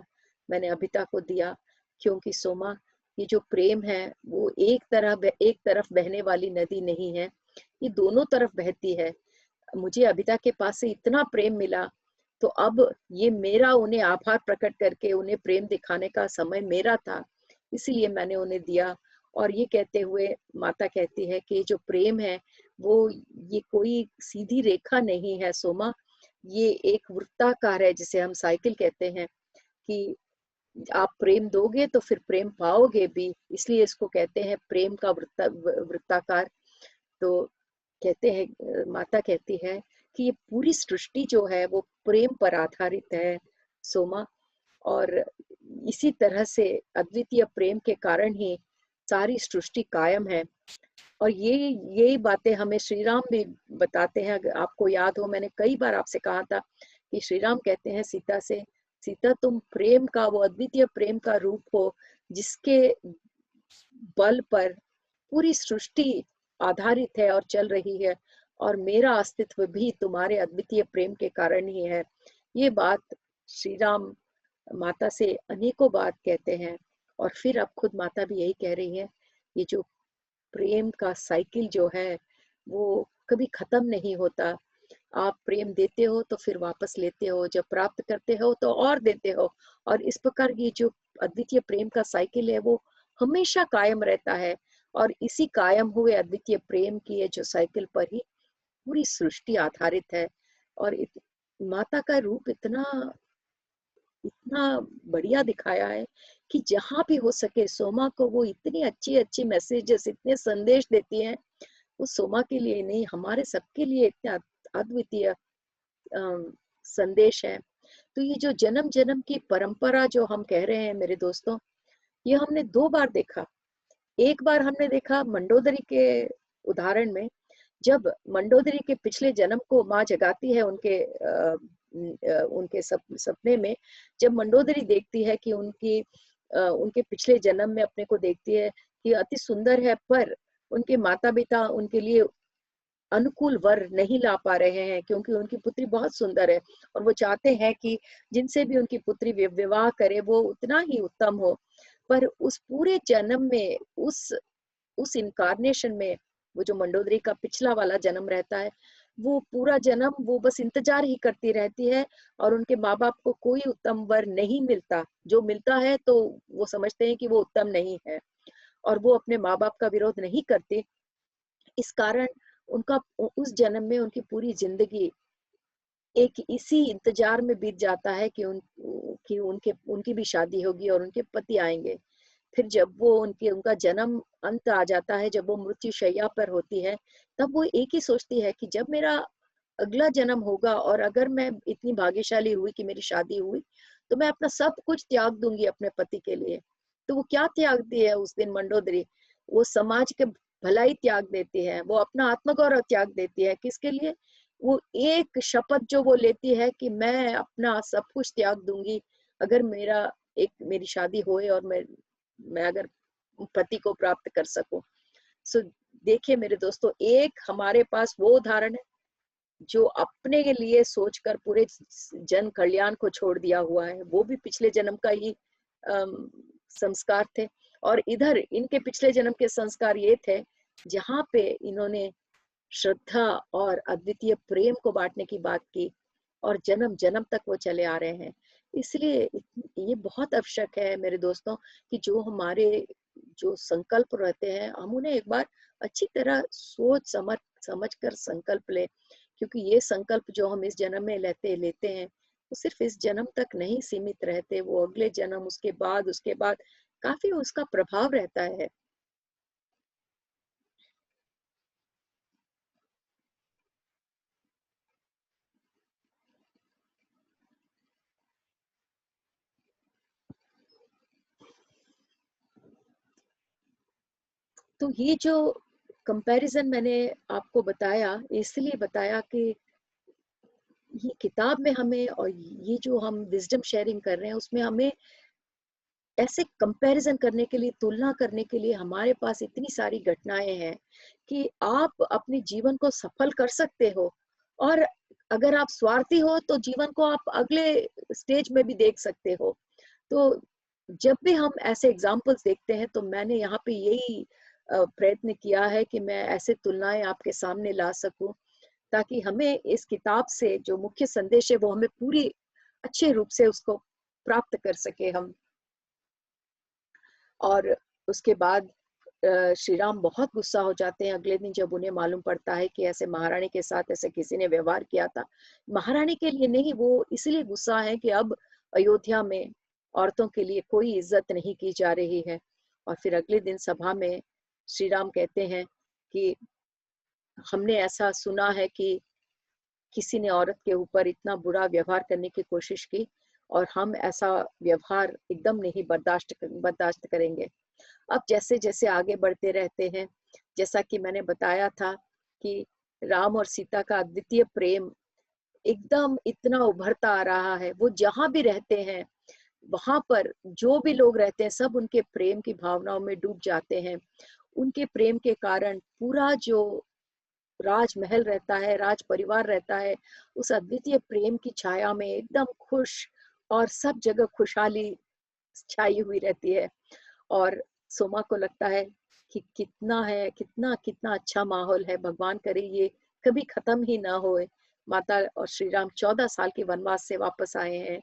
मैंने अबिता को दिया, क्योंकि सोमा, ये जो प्रेम है वो एक तरफ बहने वाली नदी नहीं है, ये दोनों तरफ बहती है। मुझे अबिता के पास से इतना प्रेम मिला, तो अब ये मेरा उन्हें आभार प्रकट करके उन्हें प्रेम दिखाने का समय मेरा था, इसीलिए मैंने उन्हें दिया। और ये कहते हुए माता कहती है कि जो प्रेम है वो ये कोई सीधी रेखा नहीं है सोमा, ये एक वृत्ताकार है, जिसे हम साइकिल कहते हैं, कि आप प्रेम दोगे तो फिर प्रेम पाओगे भी, इसलिए इसको कहते हैं प्रेम का वृत्ताकार। तो कहते हैं, माता कहती है कि ये पूरी सृष्टि जो है वो प्रेम पर आधारित है सोमा, और इसी तरह से अद्वितीय प्रेम के कारण ही सारी सृष्टि कायम है। और यही बातें हमें श्री राम भी बताते हैं। अगर आपको याद हो, मैंने कई बार आपसे कहा था कि श्री राम कहते हैं सीता से, सीता तुम प्रेम का, वो अद्वितीय प्रेम का रूप हो, जिसके बल पर पूरी सृष्टि आधारित है और चल रही है, और मेरा अस्तित्व भी तुम्हारे अद्वितीय प्रेम के कारण ही है। ये बात श्री राम माता से अनेकों बार कहते हैं, और फिर अब खुद माता भी यही कह रही है, ये जो प्रेम का साइकिल जो है वो कभी खत्म नहीं होता। आप प्रेम देते हो तो फिर वापस लेते हो, जब प्राप्त करते हो तो और देते हो, और इस प्रकार ये जो अद्वितीय प्रेम का साइकिल है वो हमेशा कायम रहता है। और इसी कायम हुए अद्वितीय प्रेम की ये जो साइकिल पर ही पूरी सृष्टि आधारित है। और माता का रूप इतना इतना बढ़िया दिखाया है कि जहां भी हो सके सोमा को वो इतनी अच्छी अच्छी मैसेजेस, इतने संदेश देती हैं। वो सोमा के लिए नहीं, हमारे सबके लिए इतने अद्वितीय संदेश है। तो ये जो जन्म जन्म की परंपरा जो हम कह रहे हैं मेरे दोस्तों, ये हमने 2 बार देखा। एक बार हमने देखा मंडोदरी के उदाहरण में, जब मंडोदरी के पिछले जन्म को माँ जगाती है उनके सपने में, जब मंडोदरी देखती है कि उनके पिछले जन्म में अपने को देखती है कि अति सुंदर है, पर उनके माता पिता उनके लिए अनुकूल वर नहीं ला पा रहे हैं, क्योंकि उनकी पुत्री बहुत सुंदर है, और वो चाहते हैं कि जिनसे भी उनकी पुत्री विवाह करे वो उतना ही उत्तम हो। पर उस पूरे जन्म में, उस इनकारनेशन में, वो जो मंडोदरी का पिछला वाला जन्म रहता है, वो पूरा जन्म वो बस इंतजार ही करती रहती है और उनके माँ-बाप को कोई उत्तम वर नहीं मिलता। जो मिलता है तो वो समझते हैं कि वो उत्तम नहीं है और वो अपने माँ-बाप का विरोध नहीं करते। इस कारण उनका उस जन्म में उनकी पूरी ज़िंदगी एक इसी इंतजार में बीत जाता है कि उनके उनकी भी शादी होगी और उनके पति आएँगे। फिर जब वो उनका जन्म अंत आ जाता है, जब वो मृत्यु शैया पर होती है, तब वो एक ही सोचती है कि जब मेरा अगला जन्म होगा और अगर मैं इतनी भाग्यशाली हुई कि मेरी शादी हुई, तो मैं अपना सब कुछ त्याग दूँगी अपने पति के लिए। तो वो क्या त्यागती है उस दिन मंडोदरी? वो समाज के भलाई त्याग देती है, वो अपना आत्मगौरव त्याग देती है, किसके लिए? वो एक शपथ जो वो लेती है कि मैं अपना सब कुछ त्याग दूँगी, अगर मेरी शादी होए और मैं अगर पति को प्राप्त कर सकूं। सो देखिए मेरे दोस्तों, एक हमारे पास वो उदाहरण है जो अपने के लिए सोचकर पूरे जन कल्याण को छोड़ दिया हुआ है, वो भी पिछले जन्म का ही अम, संस्कार थे। और इधर इनके पिछले जन्म के संस्कार ये थे जहाँ पे इन्होंने श्रद्धा और अद्वितीय प्रेम को बांटने की बात की और जन्म जन्म तक वो चले आ रहे हैं। इसलिए ये बहुत आवश्यक है मेरे दोस्तों कि जो हमारे जो संकल्प रहते हैं हम उन्हें एक बार अच्छी तरह सोच समझ कर संकल्प लें, क्योंकि ये संकल्प जो हम इस जन्म में लेते लेते हैं वो सिर्फ इस जन्म तक नहीं सीमित रहते, वो अगले जन्म उसके बाद काफी उसका प्रभाव रहता है। तो ये जो कंपैरिजन मैंने आपको बताया, इसलिए बताया कि ये किताब में हमें और ये जो हम विजडम शेयरिंग कर रहे हैं उसमें हमें ऐसे कंपैरिजन करने के लिए, तुलना करने के लिए हमारे पास इतनी सारी घटनाएं हैं कि आप अपने जीवन को सफल कर सकते हो। और अगर आप स्वार्थी हो तो जीवन को आप अगले स्टेज में भी देख सकते हो। तो जब भी हम ऐसे एग्जाम्पल्स देखते हैं तो मैंने यहाँ पे यही प्रयत्न किया है कि मैं ऐसे तुलनाएं आपके सामने ला सकूं, ताकि हमें इस किताब से जो मुख्य संदेश है वो हमें पूरी अच्छे रूप से उसको प्राप्त कर सके हम। और उसके बाद श्री राम बहुत गुस्सा हो जाते हैं अगले दिन जब उन्हें मालूम पड़ता है कि ऐसे महारानी के साथ ऐसे किसी ने व्यवहार किया था। महारानी के लिए नहीं, वो इसलिए गुस्सा है कि अब अयोध्या में औरतों के लिए कोई इज्जत नहीं की जा रही है। और फिर अगले दिन सभा में श्री राम कहते हैं कि हमने ऐसा सुना है कि किसी ने औरत के ऊपर इतना बुरा व्यवहार करने की कोशिश की और हम ऐसा व्यवहार एकदम नहीं बर्दाश्त करेंगे। अब जैसे जैसे आगे बढ़ते रहते हैं, जैसा कि मैंने बताया था कि राम और सीता का अद्वितीय प्रेम एकदम इतना उभरता आ रहा है। वो जहां भी रहते हैं वहां पर जो भी लोग रहते हैं सब उनके प्रेम की भावनाओं में डूब जाते हैं। उनके प्रेम के कारण पूरा जो राजमहल रहता है, राज परिवार रहता है, उस अद्वितीय प्रेम की छाया में एकदम खुश और सब जगह खुशहाली छाई हुई रहती है। और सोमा को लगता है कि कितना कितना अच्छा माहौल है, भगवान करे ये कभी खत्म ही ना होए। माता और श्री राम 14 साल के वनवास से वापस आए हैं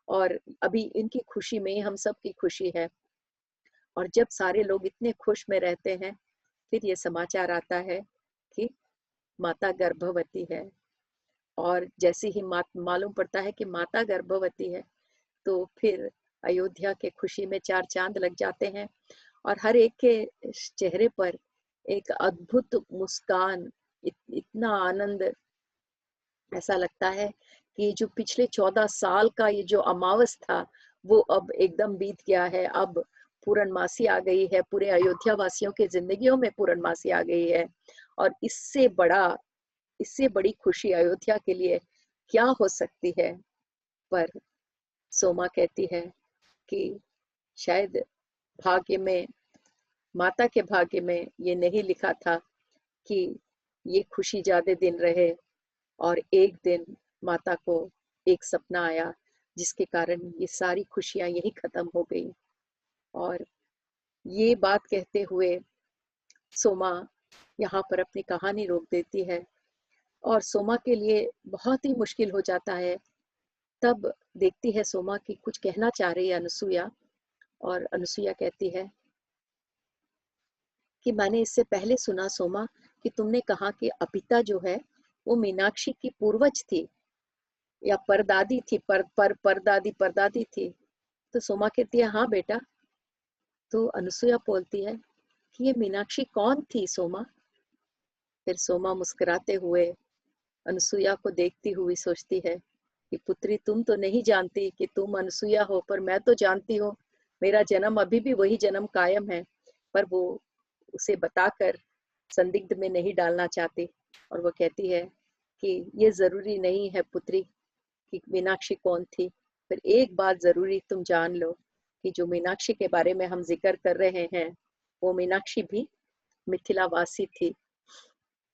और अभी इनकी खुशी में हम सब की खुशी है। और जब सारे लोग इतने खुश में रहते हैं, फिर ये समाचार आता है कि माता गर्भवती है। और जैसे ही मालूम पड़ता है कि माता गर्भवती है, तो फिर अयोध्या के खुशी में चार चांद लग जाते हैं और हर एक के चेहरे पर एक अद्भुत मुस्कान, इतना आनंद। ऐसा लगता है कि जो पिछले 14 साल का ये जो अमावस था वो अब एकदम बीत गया है। अब पूर्णमासी आ गई है, पूरे अयोध्या वासियों के जिंदगियों में पूर्णमासी आ गई है। और इससे बड़ी खुशी अयोध्या के लिए क्या हो सकती है। पर सोमा कहती है कि शायद भाग्य में, माता के भाग्य में ये नहीं लिखा था कि ये खुशी ज्यादा दिन रहे। और एक दिन माता को एक सपना आया जिसके कारण ये सारी खुशियां यही खत्म हो गई। और ये बात कहते हुए सोमा यहाँ पर अपनी कहानी रोक देती है और सोमा के लिए बहुत ही मुश्किल हो जाता है। तब देखती है सोमा कि कुछ कहना चाह रही है अनुसुईया, और अनुसुईया कहती है कि मैंने इससे पहले सुना सोमा कि तुमने कहा कि अपिता जो है वो मीनाक्षी की पूर्वज थी या परदादी थी, परदादी परदादी थी। तो सोमा कहती है हाँ बेटा। तो अनुसुईया बोलती है कि ये मीनाक्षी कौन थी सोमा? फिर सोमा मुस्कुराते हुए अनुसुईया को देखती हुई सोचती है कि पुत्री, तुम तो नहीं जानती कि तुम अनुसुईया हो, पर मैं तो जानती हूँ। मेरा जन्म अभी भी वही जन्म कायम है, पर वो उसे बताकर संदिग्ध में नहीं डालना चाहती। और वो कहती है कि ये जरूरी नहीं है पुत्री कि मीनाक्षी कौन थी, पर एक बात जरूरी तुम जान लो कि जो मीनाक्षी के बारे में हम जिक्र कर रहे हैं, वो मीनाक्षी भी मिथिलावासी थी।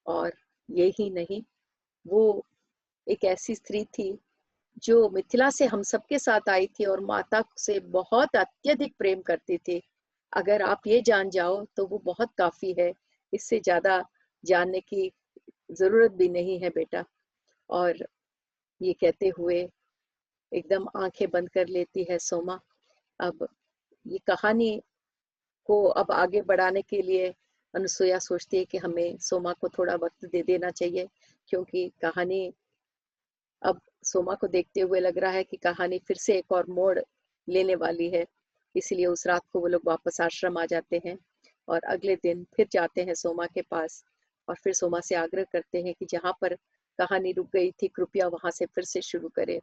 और यही नहीं, वो एक ऐसी स्त्री थी जो मिथिला से हम सबके साथ आई थी और माता से बहुत अत्यधिक प्रेम करती थी। अगर आप ये जान जाओ तो वो बहुत काफी है, इससे ज्यादा जानने की जरूरत भी नहीं है बेटा। और ये कहते हुए एकदम आंखें बंद कर लेती है सोमा। अब ये कहानी को अब आगे बढ़ाने के लिए अनुसुईया सोचती है कि हमें सोमा को थोड़ा वक्त दे देना चाहिए, क्योंकि कहानी अब सोमा को देखते हुए लग रहा है कि कहानी फिर से एक और मोड़ लेने वाली है। इसलिए उस रात को वो लोग वापस आश्रम आ जाते हैं और अगले दिन फिर जाते हैं सोमा के पास, और फिर सोमा से आग्रह करते हैं कि जहाँ पर कहानी रुक गई थी कृपया वहां से फिर से शुरू करें।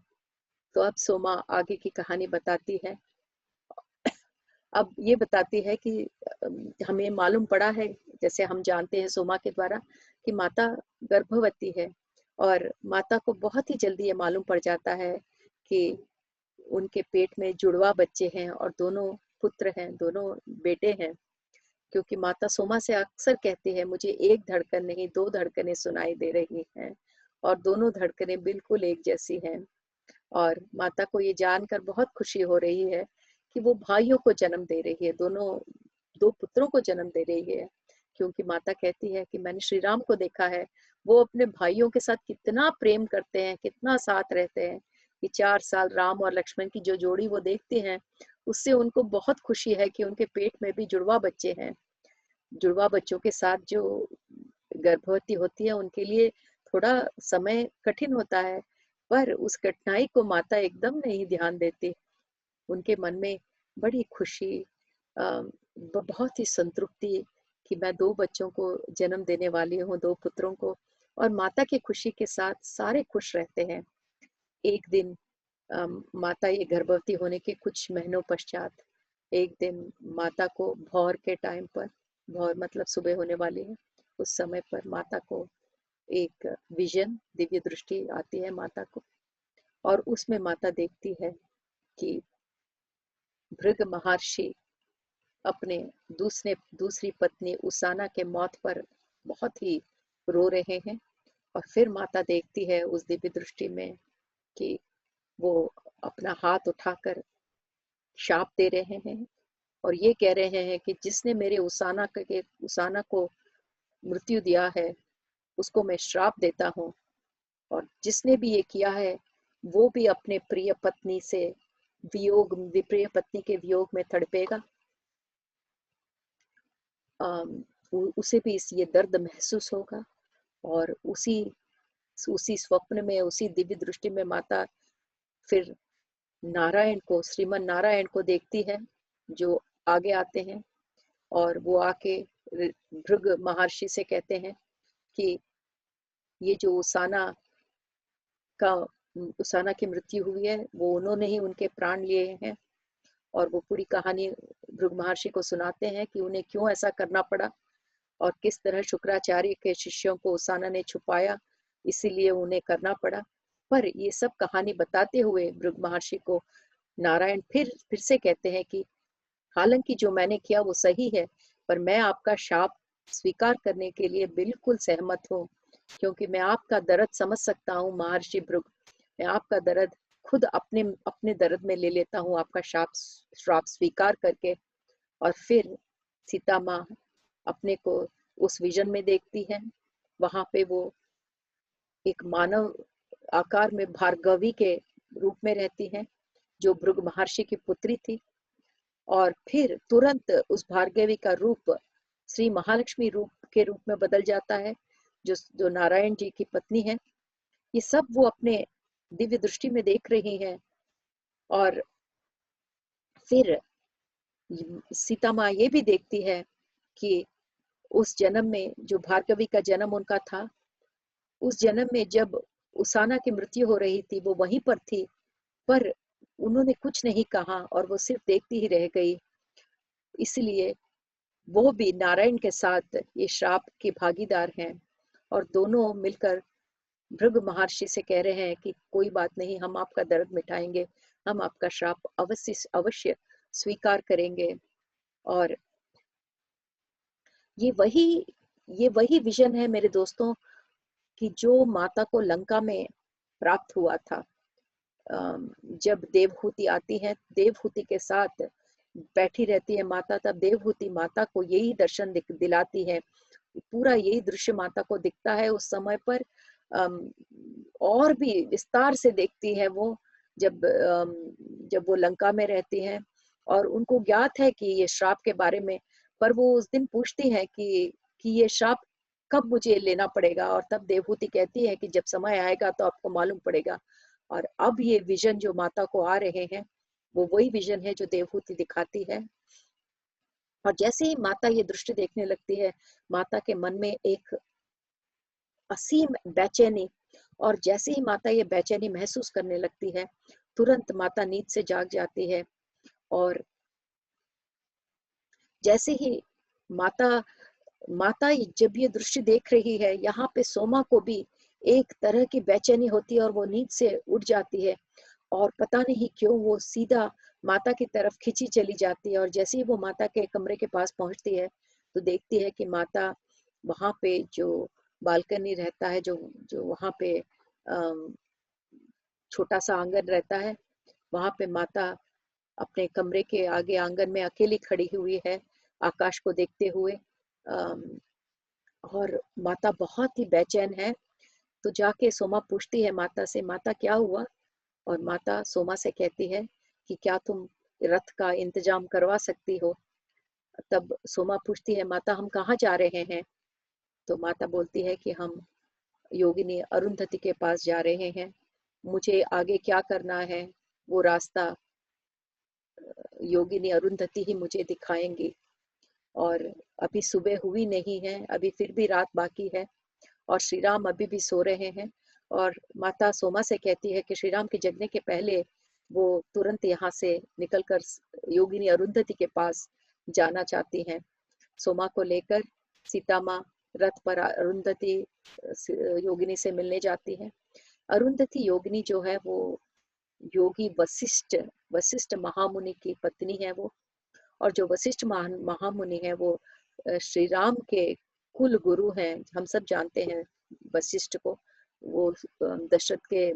तो अब सोमा आगे की कहानी बताती है। अब ये बताती है कि हमें मालूम पड़ा है, जैसे हम जानते हैं सोमा के द्वारा, कि माता गर्भवती है। और माता को बहुत ही जल्दी ये मालूम पड़ जाता है कि उनके पेट में जुड़वा बच्चे हैं और दोनों पुत्र हैं, दोनों बेटे हैं। क्योंकि माता सोमा से अक्सर कहती है मुझे एक धड़कन नहीं दो धड़कनें सुनाई दे रही हैं, और दोनों धड़कनें बिल्कुल एक जैसी हैं। और माता को ये जानकर बहुत खुशी हो रही है कि वो भाइयों को जन्म दे रही है, दोनों दो पुत्रों को जन्म दे रही है। क्योंकि माता कहती है कि मैंने श्री राम को देखा है, वो अपने भाइयों के साथ कितना प्रेम करते हैं, कितना साथ रहते हैं। कि 4 साल राम और लक्ष्मण की जो जोड़ी वो देखते हैं, उससे उनको बहुत खुशी है कि उनके पेट में भी जुड़वा बच्चे हैं। जुड़वा बच्चों के साथ जो गर्भवती होती है उनके लिए थोड़ा समय कठिन होता है, पर उस कठिनाई को माता एकदम नहीं ध्यान देती। उनके मन में बड़ी खुशी, बहुत ही संतृप्ति कि मैं दो बच्चों को जन्म देने वाली हूँ, दो पुत्रों को। और माता की खुशी के साथ सारे खुश रहते हैं। एक दिन माता ये गर्भवती होने के कुछ महीनों पश्चात एक दिन माता को भौर के टाइम पर, भौर मतलब सुबह होने वाली है, उस समय पर माता को एक विजन, दिव्य दृष्टि आती है माता को। और उसमें माता देखती है कि भृग महर्षि अपने दूसरी पत्नी उसाना के मौत पर बहुत ही रो रहे हैं। और फिर माता देखती है उस दिव्य दृष्टि में कि वो अपना हाथ उठाकर शाप दे रहे हैं और ये कह रहे हैं कि जिसने मेरे उसाना को मृत्यु दिया है उसको मैं श्राप देता हूँ, और जिसने भी ये किया है वो भी अपने प्रिय पत्नी से प्रिय पत्नी के वियोग में तड़पेगा। उसे भी इस ये दर्द महसूस होगा। और उसी उसी स्वप्न में, उसी दिव्य दृष्टि में माता फिर नारायण को, श्रीमन नारायण को देखती है जो आगे आते हैं। और वो आके भृग महर्षि से कहते हैं कि ये जो का उसाना की मृत्यु हुई है वो उन्होंने ही उनके प्राण लिए हैं। और वो पूरी कहानी भृग महर्षि को सुनाते हैं कि उन्हें क्यों ऐसा करना पड़ा और किस तरह शुक्राचार्य के शिष्यों को उसाना ने छुपाया, इसीलिए उन्हें करना पड़ा। पर ये सब कहानी बताते हुए भृग महर्षि को नारायण फिर से कहते हैं कि हालांकि जो मैंने किया वो सही है, पर मैं आपका शाप स्वीकार करने के लिए बिल्कुल सहमत हूँ, क्योंकि मैं आपका दर्द समझ सकता हूँ महर्षि भृग। मैं आपका दर्द खुद अपने अपने दर्द में ले लेता हूँ, आपका श्राप स्वीकार करके। और फिर सीता माँ अपने को उस विजन में देखती है। वहां पे वो एक मानव आकार में भार्गवी के रूप में रहती हैं, जो भृगु महर्षि की पुत्री थी, और फिर तुरंत उस भार्गवी का रूप श्री महालक्ष्मी रूप के रूप में बदल जाता है, जो जो नारायण जी की पत्नी है। ये सब वो अपने दिव्य दृष्टि में देख रही हैं। और फिर सीता माँ ये भी देखती है कि उस जन्म में जो भार्गवी का जन्म उनका था, उस जन्म में जब उसाना की मृत्यु हो रही थी, वो वहीं पर थी, पर उन्होंने कुछ नहीं कहा और वो सिर्फ देखती ही रह गई। इसलिए वो भी नारायण के साथ ये श्राप की भागीदार हैं, और दोनों मिलकर भृगु महर्षि से कह रहे हैं कि कोई बात नहीं, हम आपका दर्द मिटाएंगे, हम आपका श्राप अवश्य अवश्य स्वीकार करेंगे। और ये वही ये वही विजन है मेरे दोस्तों, कि जो माता को लंका में प्राप्त हुआ था। जब देवहूति आती है, देवहूति के साथ बैठी रहती है माता, तब देवहूति माता को यही दर्शन दिलाती है। पूरा यही दृश्य माता को दिखता है उस समय पर। और भी विस्तार से देखती है वो, जब जब वो लंका में रहती हैं और उनको ज्ञात है कि ये श्राप के बारे में, पर वो उस दिन पूछती है कि ये श्राप कब मुझे लेना पड़ेगा, और तब देवहूति कहती है कि जब समय आएगा तो आपको मालूम पड़ेगा। और अब ये विजन जो माता को आ रहे हैं, वो वही विजन है जो देवहूति दिखाती है। और जैसे ही माता ये दृश्य देखने लगती है, माता के मन में एक असीम बेचैनी, और जैसे ही माता ये बेचैनी महसूस करने लगती है, तुरंत माता नींद से जाग जाती है। और जैसे ही माता माता जब ये दृश्य देख रही है, यहाँ पे सोमा को भी एक तरह की बेचैनी होती है और वो नींद से उठ जाती है, और पता नहीं क्यों वो सीधा माता की तरफ खिंची चली जाती है। और जैसे ही वो माता के कमरे के पास पहुंचती है, तो देखती है कि माता वहां पे जो बालकनी रहता है, जो जो वहां पे छोटा सा आंगन रहता है, वहां पे माता अपने कमरे के आगे आंगन में अकेली खड़ी हुई है, आकाश को देखते हुए। अम, और माता बहुत ही बेचैन है। तो जाके सोमा पूछती है माता से, माता क्या हुआ? और माता सोमा से कहती है कि क्या तुम रथ का इंतजाम करवा सकती हो? तब सोमा पूछती है, माता हम कहाँ जा रहे हैं? तो माता बोलती है कि हम योगिनी अरुंधति के पास जा रहे हैं, मुझे आगे क्या करना है वो रास्ता योगिनी अरुंधति ही मुझे दिखाएंगी। और अभी सुबह हुई नहीं है, अभी फिर भी रात बाकी है, और श्री राम अभी भी सो रहे हैं। और माता सोमा से कहती है कि श्री राम के जगने के पहले वो तुरंत यहाँ से निकलकर योगिनी अरुंधति के पास जाना चाहती हैं। सोमा को लेकर सीता माँ रथ पर अरुंधति योगिनी से मिलने जाती है। अरुंधति योगिनी जो है वो योगी वशिष्ठ वशिष्ठ महामुनि की पत्नी है वो। और जो वशिष्ठ महामुनि है वो श्री राम के कुल गुरु हैं। हम सब जानते हैं वशिष्ठ को, वो दशरथ के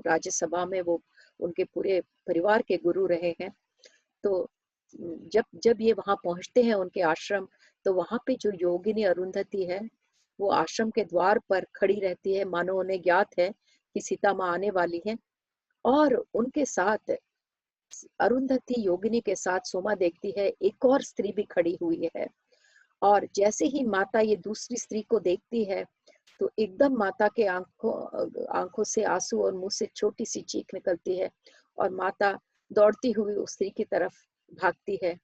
राज्यसभा में वो उनके पूरे परिवार के गुरु रहे हैं। तो जब जब ये वहां पहुंचते हैं उनके आश्रम, तो वहां पे जो योगिनी अरुंधति है, वो आश्रम के द्वार पर खड़ी रहती है, मानो उन्हें ज्ञात है कि सीता माँ आने वाली है। और उनके साथ अरुंधति योगिनी के साथ सोमा देखती है एक और स्त्री भी खड़ी हुई है। और जैसे ही माता ये दूसरी स्त्री को देखती है, तो एकदम माता के आंखों से आंसू और मुंह से छोटी सी चीख निकलती है, और माता दौड़ती हुई उस स्त्री की तरफ भागती है।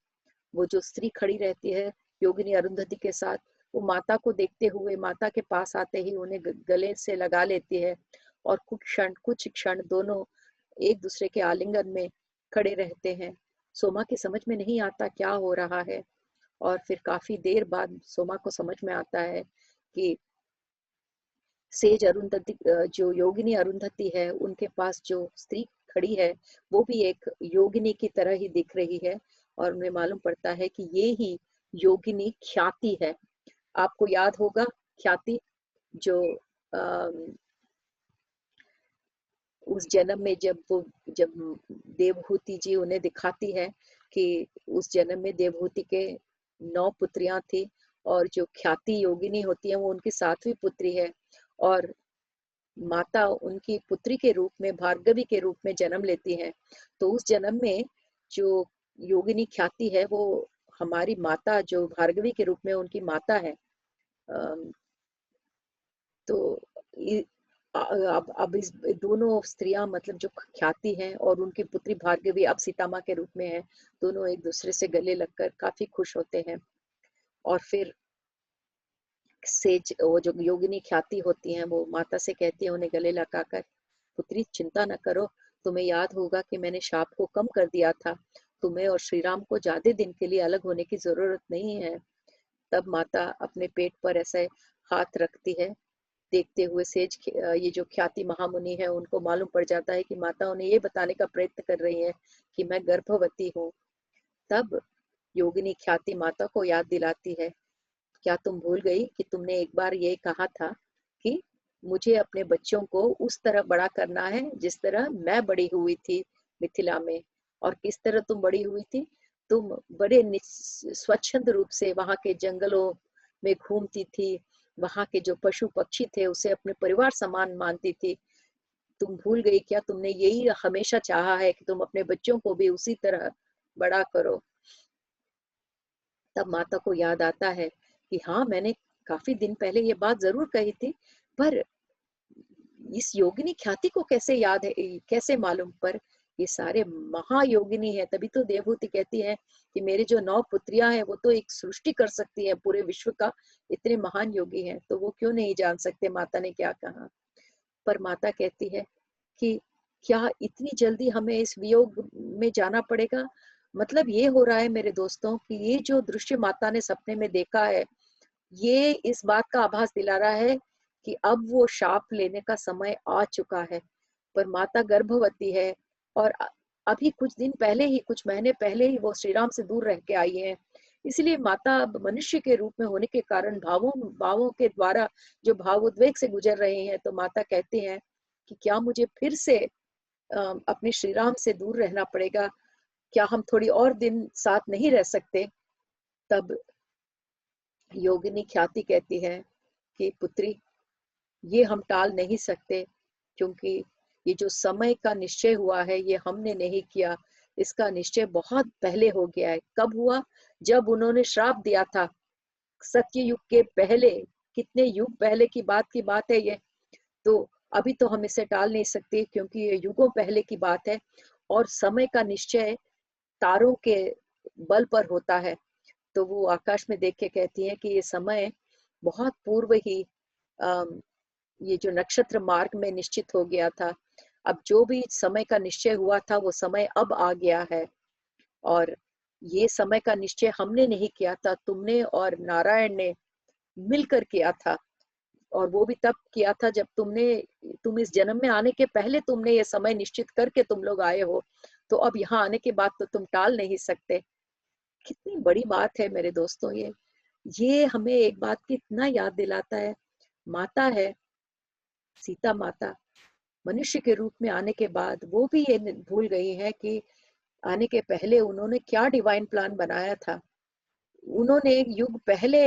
वो जो स्त्री खड़ी रहती है योगिनी अरुंधति के साथ, वो माता को देखते हुए माता के पास आते ही उन्हें गले से लगा लेती है, और कुछ क्षण दोनों एक दूसरे के आलिंगन में खड़े रहते हैं। सोमा की समझ में नहीं आता क्या हो रहा है, और फिर काफी देर बाद सोमा को समझ में आता है कि सेज अरुंधति, जो योगिनी अरुंधति है, उनके पास जो स्त्री खड़ी है वो भी एक योगिनी की तरह ही दिख रही है। और उन्हें मालूम पड़ता है कि ये ही योगिनी ख्याति है। आपको याद होगा ख्याति, जो उस जन्म में जब देवहूति जी उन्हें दिखाती है कि उस जन्म में देवहूति के 9 पुत्रियां थी, और जो ख्याति योगिनी होती है वो उनकी 7वीं पुत्री है। और माता उनकी पुत्री के रूप में, भार्गवी के रूप में जन्म लेती हैं, तो उस जन्म में जो योगिनी ख्याति है वो हमारी माता जो भार्गवी के रूप में उनकी माता है। अम, तो इ अब इस दोनों स्त्रियाँ मतलब जो ख्याति हैं और उनकी पुत्री भार्गवी अब सीता माँ के रूप में है, दोनों एक-दूसरे से गले लगकर काफ़ी खुश होते हैं। और फिर सेज वो जो योगिनी ख्याति होती हैं, वो माता से कहती है उन्हें गले लगाकर, "पुत्री चिंता न करो, तुम्हें याद होगा कि मैंने शाप को कम कर दिया था। तुम्हें और श्री राम को ज़्यादा दिन के लिए अलग होने की ज़रूरत नहीं है।" तब माता अपने पेट पर ऐसे हाथ रखती है, देखते हुए ये जो ख्याति महामुनि है, उनको मालूम पड़ जाता है कि माता उन्हें ये बताने का प्रयत्न कर रही हैं कि मैं गर्भवती हूँ। तब योगिनी ख्याति माता को याद दिलाती है, क्या तुम भूल गई कि तुमने एक बार ये कहा था कि मुझे अपने बच्चों को उस तरह बड़ा करना है जिस तरह मैं बड़ी हुई थी मिथिला में। और किस तरह तुम बड़ी हुई थी? तुम बड़े स्वच्छंद रूप से वहां के जंगलों में घूमती थी, वहां के जो पशु पक्षी थे उसे अपने परिवार समान मानती थी। तुम भूल गई क्या? तुमने यही हमेशा चाहा है कि तुम अपने बच्चों को भी उसी तरह बड़ा करो। तब माता को याद आता है कि हाँ, मैंने काफ़ी दिन पहले ये बात ज़रूर कही थी, पर इस योगिनी ख्याति को कैसे याद है, कैसे मालूम? पर ये सारे महायोगिनी हैं, तभी तो देवहूति कहती है कि मेरे जो 9 पुत्रियाँ हैं, वो तो एक सृष्टि कर सकती हैं पूरे विश्व का, इतने महान योगी हैं, तो वो क्यों नहीं जान सकते माता ने क्या कहा? पर माता कहती है कि क्या इतनी जल्दी हमें इस वियोग में जाना पड़ेगा? मतलब ये हो रहा है मेरे दोस्तों कि ये जो दृश्य माता ने सपने में देखा है, ये इस बात का आभास दिला रहा है कि अब वो शाप लेने का समय आ चुका है। पर माता गर्भवती है और अभी कुछ दिन पहले ही, कुछ महीने पहले ही वो श्री राम से दूर रह के आई हैं। इसलिए माता अब मनुष्य के रूप में होने के कारण भावों भावों के द्वारा जो भावोद्वेग से गुजर रहे हैं, तो माता कहती हैं कि क्या मुझे फिर से अपने श्री राम से दूर रहना पड़ेगा? क्या हम थोड़ी और दिन साथ नहीं रह सकते? तब योगिनी ख्याति कहती है कि पुत्री, ये हम टाल नहीं सकते, क्योंकि ये जो समय का निश्चय हुआ है ये हमने नहीं किया, इसका निश्चय बहुत पहले हो गया है। कब हुआ? जब उन्होंने श्राप दिया था, सत्ययुग के पहले, कितने युग पहले की बात है ये। तो अभी तो हम इसे टाल नहीं सकते क्योंकि ये युगों पहले की बात है और समय का निश्चय तारों के बल पर होता है। तो वो आकाश में देख के कहती हैं कि ये समय बहुत पूर्व ही अम, ये जो नक्षत्र मार्ग में निश्चित हो गया था। अब जो भी समय का निश्चय हुआ था वो समय अब आ गया है और ये समय का निश्चय हमने नहीं किया था, तुमने और नारायण ने मिलकर किया था। और वो भी तब किया था जब तुम इस जन्म में आने के पहले तुमने ये समय निश्चित करके तुम लोग आए हो। तो अब यहाँ आने के बाद तो तुम टाल नहीं सकते। कितनी बड़ी बात है मेरे दोस्तों ये। ये हमें एक बात की इतना याद दिलाता है, माता है, सीता माता, मनुष्य के रूप में आने के बाद वो भी ये भूल गई हैं कि आने के पहले उन्होंने क्या डिवाइन प्लान बनाया था। उन्होंने एक युग पहले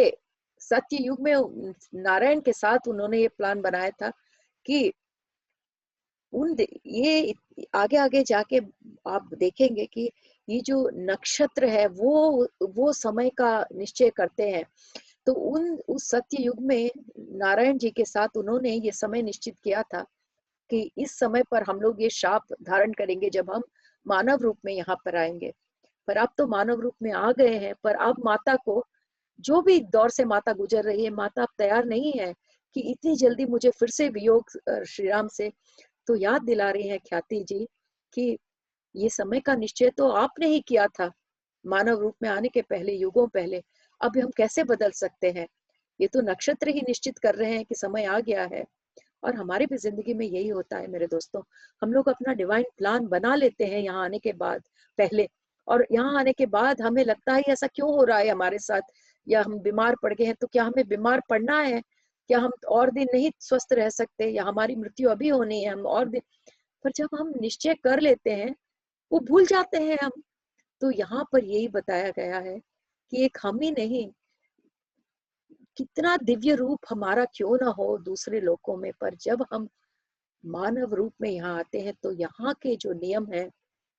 सत्य युग में नारायण के साथ उन्होंने ये प्लान बनाया था कि ये आगे आगे जाके आप देखेंगे कि ये जो नक्षत्र है वो समय का निश्चय करते हैं। तो उन उस सत्य युग में नारायण जी के साथ उन्होंने ये समय निश्चित किया था कि इस समय पर हम लोग ये शाप धारण करेंगे जब हम मानव रूप में यहाँ पर आएंगे। पर अब तो मानव रूप में आ गए हैं, पर अब माता को जो भी दौर से माता गुजर रही है, माता अब तैयार नहीं है कि इतनी जल्दी मुझे फिर से वियोग श्री राम से। तो याद दिला रही हैं ख्याति जी कि ये समय का निश्चय तो आपने ही किया था मानव रूप में आने के पहले, युगों पहले। अब हम कैसे बदल सकते हैं? ये तो नक्षत्र ही निश्चित कर रहे हैं कि समय आ गया है। और हमारी भी जिंदगी में यही होता है मेरे दोस्तों। हम लोग अपना डिवाइन प्लान बना लेते हैं यहाँ आने के बाद, पहले, और यहाँ आने के बाद हमें लगता है ऐसा क्यों हो रहा है हमारे साथ, या हम बीमार पड़ गए हैं तो क्या हमें बीमार पड़ना है? क्या हम और दिन नहीं स्वस्थ रह सकते, या हमारी मृत्यु अभी होनी है हम और दिन? पर जब हम निश्चय कर लेते हैं, वो भूल जाते हैं हम। तो यहाँ पर यही बताया गया है कि एक हम ही नहीं, कितना दिव्य रूप हमारा क्यों ना हो दूसरे लोकों में, पर जब हम मानव रूप में यहाँ आते हैं, तो यहाँ के जो नियम हैं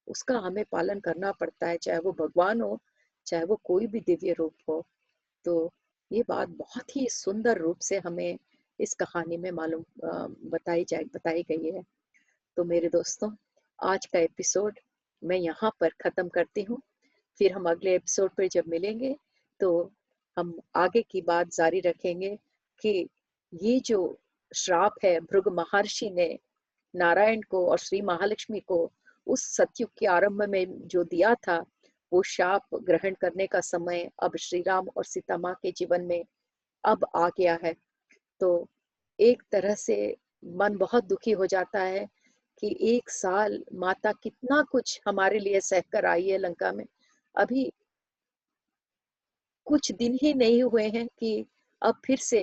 उसका हमें पालन करना पड़ता है, चाहे वो भगवान हो, चाहे वो कोई भी दिव्य रूप हो। तो ये बात बहुत ही सुंदर रूप से हमें इस कहानी में बताई गई है। तो मेरे दोस्तों, आज का एपिसोड मैं यहाँ पर ख़त्म करती हूँ। फिर हम अगले एपिसोड पे जब मिलेंगे, तो हम आगे की बात जारी रखेंगे कि ये जो श्राप है भृगु महर्षि ने नारायण को और श्री महालक्ष्मी को उस सतयुग के आरंभ में जो दिया था, वो शाप ग्रहण करने का समय अब श्री राम और सीता माँ के जीवन में अब आ गया है। तो एक तरह से मन बहुत दुखी हो जाता है कि 1 साल माता कितना कुछ हमारे लिए सहकर आई है लंका में। अभी कुछ दिन ही नहीं हुए हैं कि अब फिर से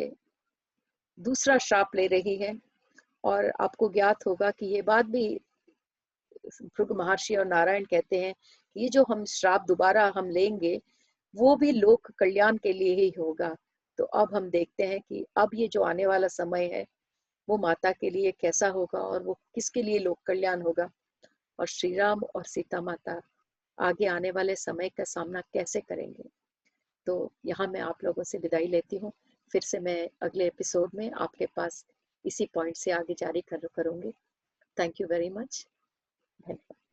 दूसरा श्राप ले रही है। और आपको ज्ञात होगा कि ये बात भी भृगु महर्षि और नारायण कहते हैं कि ये जो हम श्राप दोबारा हम लेंगे, वो भी लोक कल्याण के लिए ही होगा। तो अब हम देखते हैं कि अब ये जो आने वाला समय है, वो माता के लिए कैसा होगा और वो किसके लिए लोक कल्याण होगा, और श्री राम और सीता माता आगे आने वाले समय का सामना कैसे करेंगे। तो यहाँ मैं आप लोगों से विदाई लेती हूँ। फिर से मैं अगले एपिसोड में आपके पास इसी पॉइंट से आगे जारी करूँगी। Thank you very much. धन्यवाद।